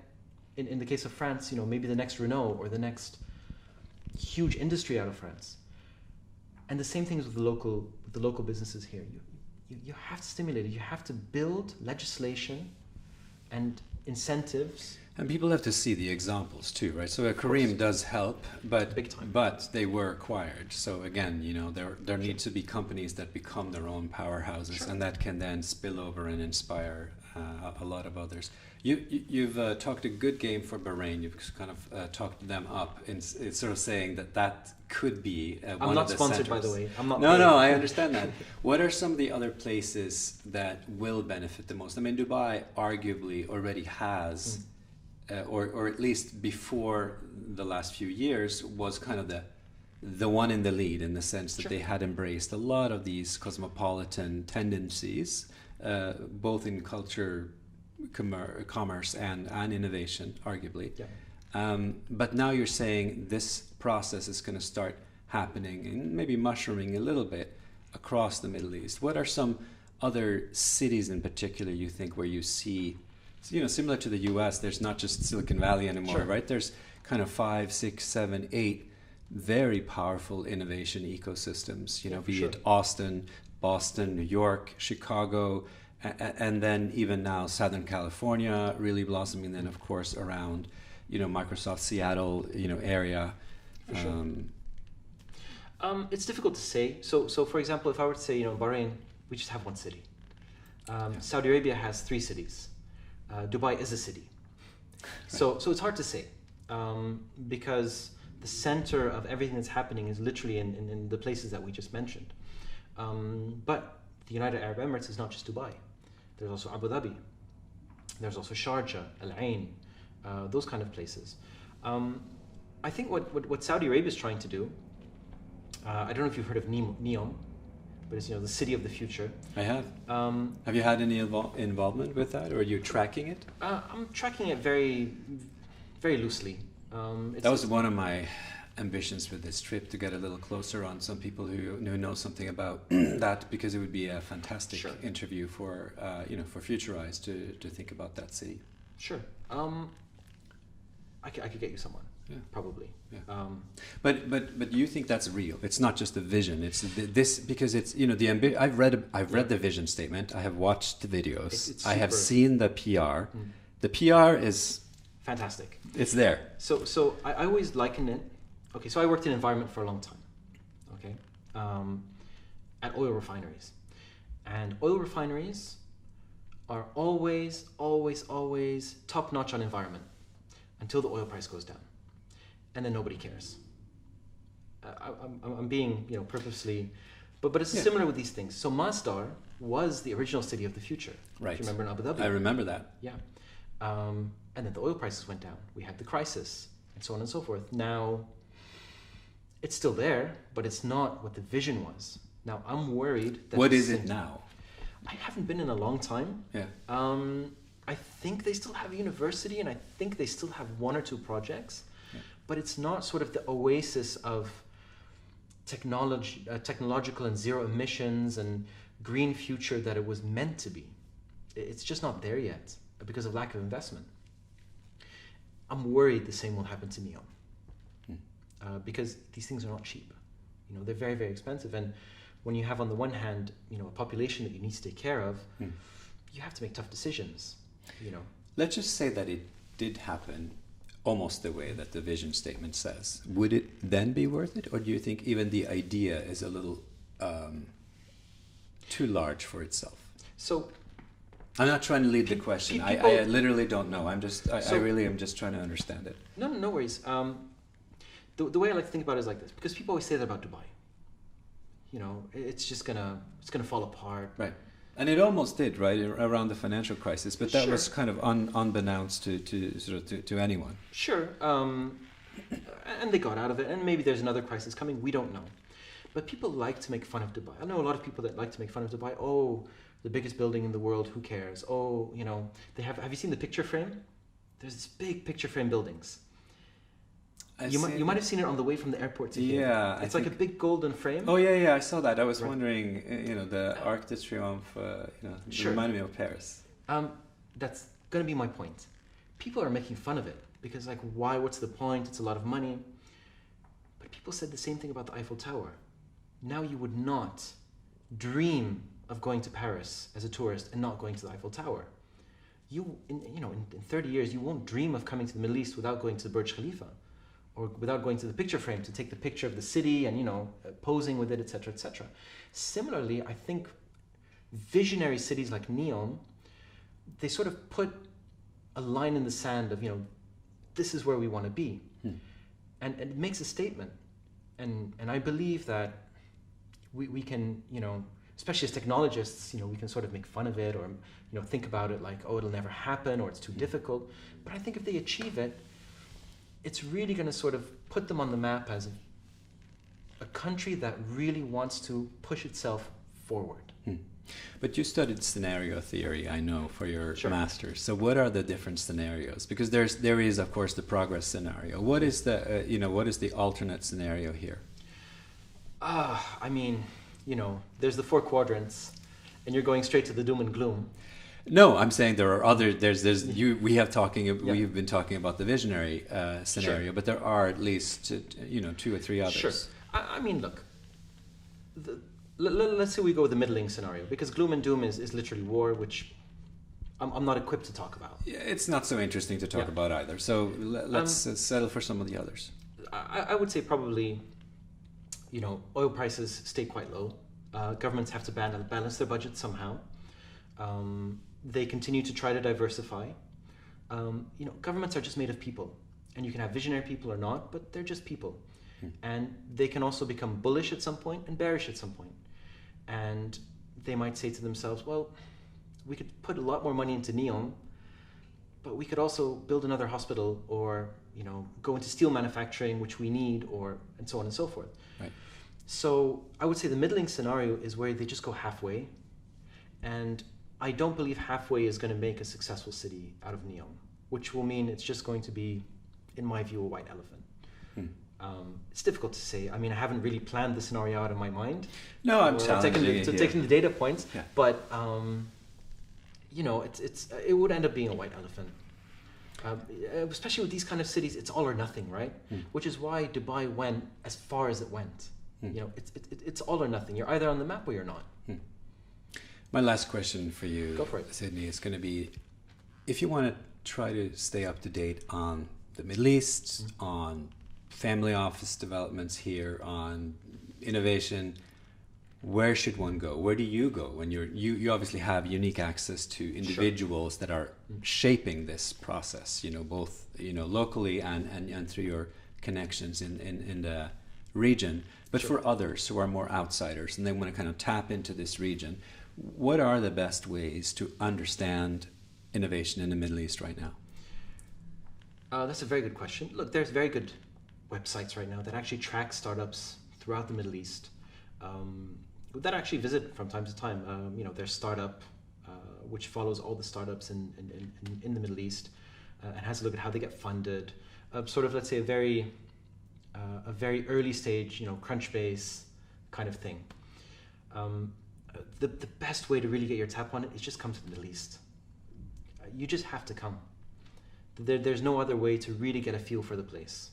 in the case of France, maybe the next Renault or the next huge industry out of France. And the same thing is with the local businesses here. You have to stimulate it. You have to build legislation and incentives. And people have to see the examples too, right? So Kareem does help, but they were acquired. So again, there need to be companies that become their own powerhouses, and that can then spill over and inspire a lot of others. You've talked a good game for Bahrain. You've kind of talked them up in sort of saying that could be one of the I'm not sponsored, centers. by the way. I'm not. No, I understand that. What are some of the other places that will benefit the most? I mean, Dubai arguably already has, or at least before the last few years, was kind of the one in the lead in the sense that they had embraced a lot of these cosmopolitan tendencies, both in culture, commerce and innovation, arguably. But now you're saying this process is going to start happening and maybe mushrooming a little bit across the Middle East. What are some other cities in particular you think where you see, similar to the US, there's not just Silicon Valley anymore, right? There's kind of 5, 6, 7, 8 very powerful innovation ecosystems, be it Austin, Boston, New York, Chicago, and then even now Southern California really blossoming, then of course around Microsoft Seattle area. It's difficult to say. So for example, if I were to say Bahrain, we just have one city. Saudi Arabia has 3 cities. Dubai is a city. So it's hard to say because the center of everything that's happening is literally in the places that we just mentioned. But the United Arab Emirates is not just Dubai. There's also Abu Dhabi. There's also Sharjah, Al Ain, those kind of places. I think what Saudi Arabia is trying to do, I don't know if you've heard of NEOM, but it's the city of the future. I have. Have you had any involvement with that, or are you tracking it? I'm tracking it very, very loosely. That was one of my ambitions for this trip, to get a little closer on some people who know something about that, because it would be a fantastic interview for for Futurized to think about that city. Sure. I could get you someone. Yeah. Probably. Yeah. But you think that's real? It's not just a vision. It's this because it's I've read the vision statement. I have watched the videos. It's I have super- seen the PR. The PR is Fantastic. it's there. So I always liken it. Okay, so I worked in environment for a long time. Okay, at oil refineries, and oil refineries are always top notch on environment until the oil price goes down, and then nobody cares. I'm being purposely, but it's similar with these things. So Masdar was the original city of the future. Right. If you remember in Abu Dhabi. I remember that. Yeah. And then the oil prices went down. We had the crisis, and so on and so forth. Now, it's still there, but it's not what the vision was. Now, I'm worried that... What is it now? I haven't been in a long time. Yeah. I think they still have a university, and I think they still have one or two projects, but it's not sort of the oasis of technological and zero emissions and green future that it was meant to be. It's just not there yet because of lack of investment. I'm worried the same will happen to NEOM because these things are not cheap. They're very, very expensive. And when you have on the one hand, a population that you need to take care of, you have to make tough decisions. Let's just say that it did happen almost the way that the vision statement says. Would it then be worth it, or do you think even the idea is a little too large for itself? So I'm not trying to lead the question. I literally don't know. I really am just trying to understand it. No worries. The way I like to think about it is like this, because people always say that about Dubai. It's gonna fall apart. Right. And it almost did, right, around the financial crisis, but that Sure. was kind of unbeknownst to anyone. Sure. And they got out of it, and maybe there's another crisis coming. We don't know. But people like to make fun of Dubai. I know a lot of people that like to make fun of Dubai. Oh, the biggest building in the world, who cares? Oh, they have you seen the picture frame? There's this big picture frame buildings. You might have seen it on the way from the airport to here. Yeah. It's like a big golden frame. Oh, yeah, I saw that. I was Right. wondering, the Arc de Triomphe, it Sure. reminded me of Paris. That's going to be my point. People are making fun of it because, why? What's the point? It's a lot of money. But people said the same thing about the Eiffel Tower. Now you would not dream of going to Paris as a tourist and not going to the Eiffel Tower. In 30 years, you won't dream of coming to the Middle East without going to the Burj Khalifa, or without going to the picture frame to take the picture of the city and posing with it, etc., etc. Similarly, I think visionary cities like NEOM, they sort of put a line in the sand of this is where we want to be, and it makes a statement, and I believe that we can especially as technologists we can sort of make fun of it or think about it like, oh, it'll never happen or it's too difficult. But I think if they achieve it, it's really going to sort of put them on the map as a country that really wants to push itself forward. But you studied scenario theory, I know, for your Sure. master's. So what are the different scenarios? Because there is, of course, the progress scenario. What is the alternate scenario here? There's the 4 quadrants, and you're going straight to the doom and gloom. No, I'm saying there are other. We have been talking about the visionary scenario, Sure. but there are at least 2 or 3 others. Sure. Look. Let's say we go with the middling scenario, because gloom and doom is literally war, which I'm not equipped to talk about. Yeah, it's not so interesting to talk about either. So let's settle for some of the others. I would say probably, oil prices stay quite low. Governments have to balance their budget somehow. They continue to try to diversify. Governments are just made of people, and you can have visionary people or not, but they're just people. And they can also become bullish at some point and bearish at some point. And they might say to themselves, well, we could put a lot more money into NEOM, but we could also build another hospital or, go into steel manufacturing, which we need, and so on and so forth. Right. So I would say the middling scenario is where they just go halfway. And I don't believe halfway is going to make a successful city out of NEOM, which will mean it's just going to be, in my view, a white elephant. It's difficult to say. I haven't really planned the scenario out in my mind. No, I'm challenging taking the data points, Yeah. but it would end up being a white elephant. Especially with these kind of cities, it's all or nothing, right? Which is why Dubai went as far as it went. You know, it's all or nothing. You're either on the map or you're not. My last question for you, Go for it. Sydney, is going to be, if you want to try to stay up to date on the Middle East, on family office developments here, on innovation, where should one go? Where do you go when you obviously have unique access to individuals that are shaping this process, you know, both, you know, locally and through your connections in the region, but for others who are more outsiders and they want to kind of tap into this region, what are the best ways to understand innovation in the Middle East right now? That's a very good question. Look, there's very good websites right now that actually track startups throughout the Middle East. That I actually visit from time to time. You know, there's Startup, which follows all the startups in the Middle East and has a look at how they get funded. Sort of, let's say, a very early stage, you know, Crunchbase kind of thing. The best way to really get your tap on it is just come to the Middle East. You just have to come. There's no other way to really get a feel for the place.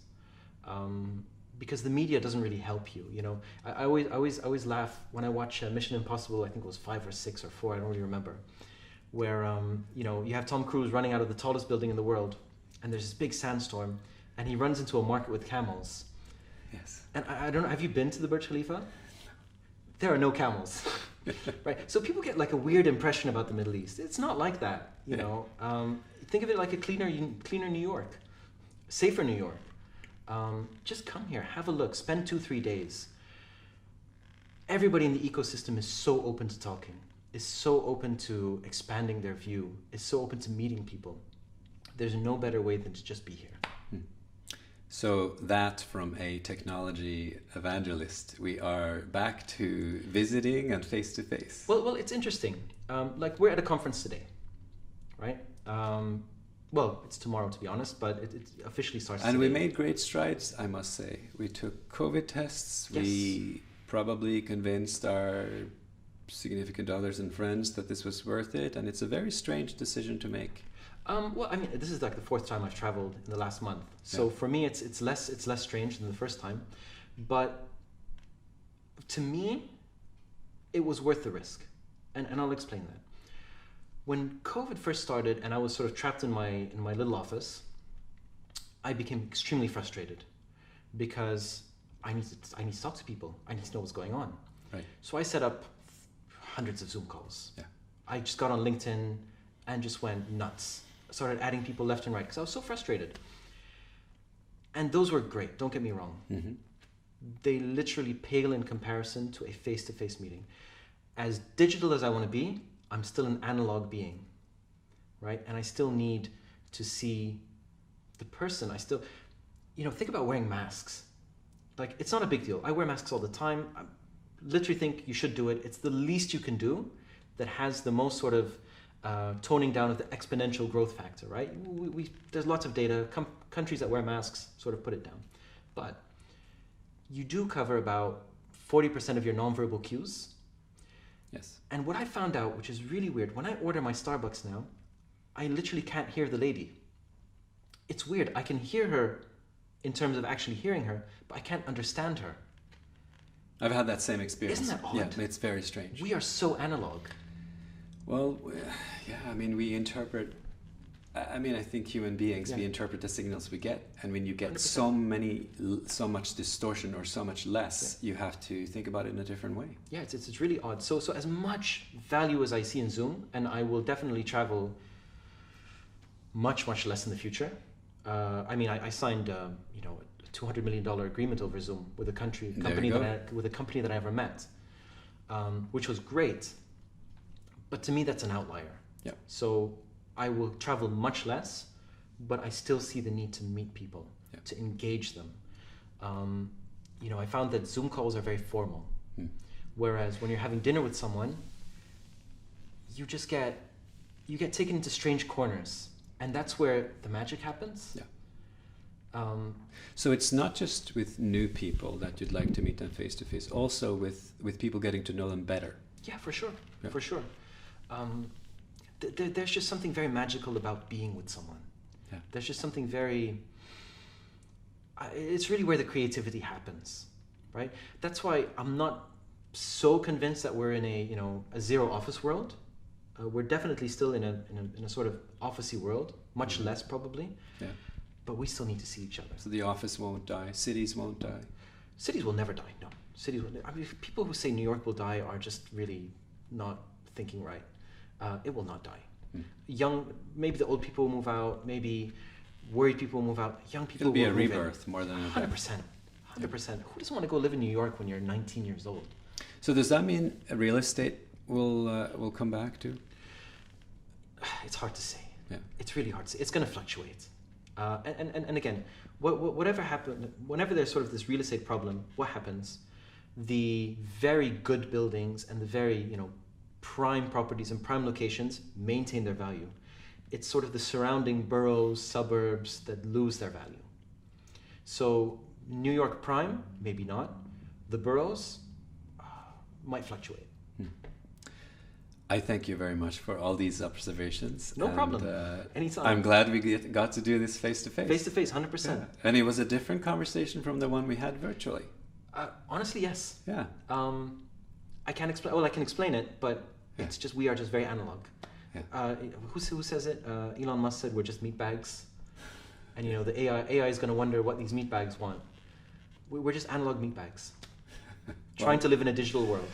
Because the media doesn't really help you, you know. I always laugh when I watch Mission Impossible. I think it was 5 or 6 or 4. I don't really remember. Where you know, you have Tom Cruise running out of the tallest building in the world, and there's this big sandstorm, and he runs into a market with camels. Yes. And I don't know. Have you been to the Burj Khalifa? There are no camels, right? So people get like a weird impression about the Middle East. It's not like that, you know. Think of it like a cleaner New York, safer New York. Just come here, have a look, spend 2-3 days. Everybody in the ecosystem is so open to talking, is so open to expanding their view, is so open to meeting people. There's no better way than to just be here. So that from a technology evangelist, we are back to visiting and face-to-face. Well, it's interesting. Like we're at a conference today, right? Well, it's tomorrow, to be honest, but it officially starts and today. we made great strides, I must say. We took COVID tests. Yes. We probably convinced our significant others and friends that this was worth it, and it's a very strange decision to make. Well, I mean, this is like the 4th time I've traveled in the last month, so for me, it's less strange than the first time, but to me, it was worth the risk, and I'll explain that. When COVID first started and I was sort of trapped in my little office, I became extremely frustrated because I need to talk to people. I need to know what's going on. Right. So I set up hundreds of Zoom calls. Yeah. I just got on LinkedIn and just went nuts. I started adding people left and right because I was so frustrated. And those were great, don't get me wrong. Mm-hmm. They literally pale in comparison to a face-to-face meeting. As digital as I want to be, I'm still an analog being, right? And I still need to see the person. I still, you know, think about wearing masks. Like, it's not a big deal. I wear masks all the time. I literally think you should do it. It's the least you can do that has the most sort of toning down of the exponential growth factor, right? There's lots of data. Countries that wear masks sort of put it down. But you do cover about 40% of your nonverbal cues. Yes. And what I found out, which is really weird, when I order my Starbucks now, I literally can't hear the lady. It's weird. I can hear her in terms of actually hearing her, but I can't understand her. I've had that same experience. Isn't that odd? Yeah, it's very strange. We are so analog. Well, yeah, I mean, we interpret... I mean, I think human beings, we interpret the signals we get. And when you get 100%. so much distortion or so much less, you have to think about it in a different way. Yeah, it's really odd. So as much value as I see in Zoom, and I will definitely travel much less in the future. I mean, I signed, you know, a $200 million agreement over Zoom with a company that I ever met, which was great. But to me, that's an outlier. Yeah. So I will travel much less, but I still see the need to meet people, to engage them. You know, I found that Zoom calls are very formal, whereas when you're having dinner with someone, you get taken into strange corners, and that's where the magic happens. Yeah. So it's not just with new people that you'd like to meet them face to face, also with people getting to know them better. Yeah, for sure, for sure. There's just something very magical about being with someone. Yeah. There's just something very, it's really where the creativity happens, right? That's why I'm not so convinced that we're in a zero office world. We're definitely still in a sort of officey world, much less probably. Yeah. But we still need to see each other. So the office won't die. Cities won't die. Cities will never die. No, cities will. I mean, people who say New York will die are just really not thinking right. It will not die. Maybe the old people will move out. Maybe worried people will move out. Young people It'll be will a move rebirth more than a 100%. 100%. Who doesn't want to go live in New York when you're 19 years old? So does that mean real estate will come back too? It's hard to say. Yeah. It's really hard to say. It's going to fluctuate. And again, whatever happens, whenever there's sort of this real estate problem, what happens? The very good buildings and the very prime properties and prime locations maintain their value. It's sort of the surrounding boroughs, suburbs that lose their value. So New York prime, maybe not. The boroughs might fluctuate. I thank you very much for all these observations. No problem. Anytime. I'm glad we got to do this face to face. Face to face, 100%. Yeah. And it was a different conversation from the one we had virtually. Honestly, yes. Yeah. I can't explain. Well, I can explain it, but it's just we are just very analog. Yeah. Who says it? Elon Musk said we're just meat bags, and the AI is going to wonder what these meat bags want. We're just analog meat bags, trying to live in a digital world.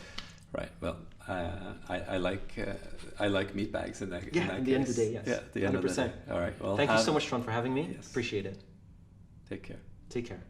Right. Well, I like meat bags in that. Yeah. At the end of the day, yes. Yeah. At the end 100%. Of the day. All right. Well, thank you so much, Trond, for having me. Yes. Appreciate it. Take care. Take care.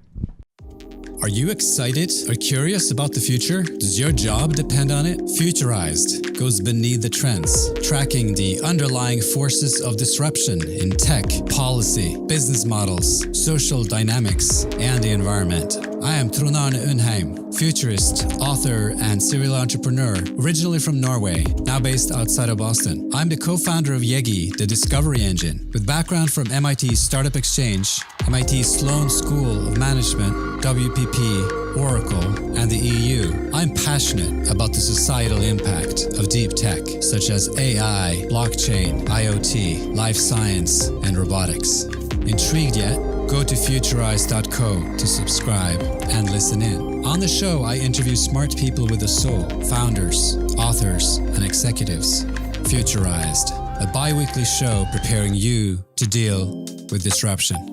Are you excited or curious about the future? Does your job depend on it? Futurized goes beneath the trends, tracking the underlying forces of disruption in tech, policy, business models, social dynamics, and the environment. I am Trond Undheim, futurist, author, and serial entrepreneur, originally from Norway, now based outside of Boston. I'm the co-founder of Yegi, the discovery engine. With background from MIT Startup Exchange, MIT Sloan School of Management, WPP, Oracle, and the EU, I'm passionate about the societal impact of deep tech, such as AI, blockchain, IoT, life science, and robotics. Intrigued yet? Go to futurized.co to subscribe and listen in. On the show, I interview smart people with a soul, founders, authors, and executives. Futurized, a bi-weekly show preparing you to deal with disruption.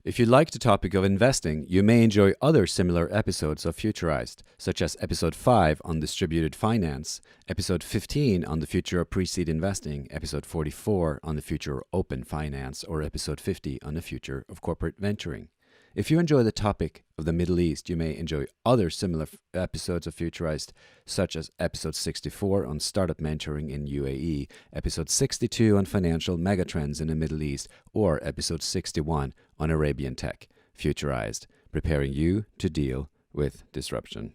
If you like the topic of investing, you may enjoy other similar episodes of Futurized, such as episode 5 on distributed finance, episode 15 on the future of pre-seed investing, episode 44 on the future of open finance, or episode 50 on the future of corporate venturing. If you enjoy the topic of the Middle East, you may enjoy other similar episodes of Futurized, such as episode 64 on startup mentoring in UAE, episode 62 on financial megatrends in the Middle East, or episode 61 on Arabian tech. Futurized, preparing you to deal with disruption.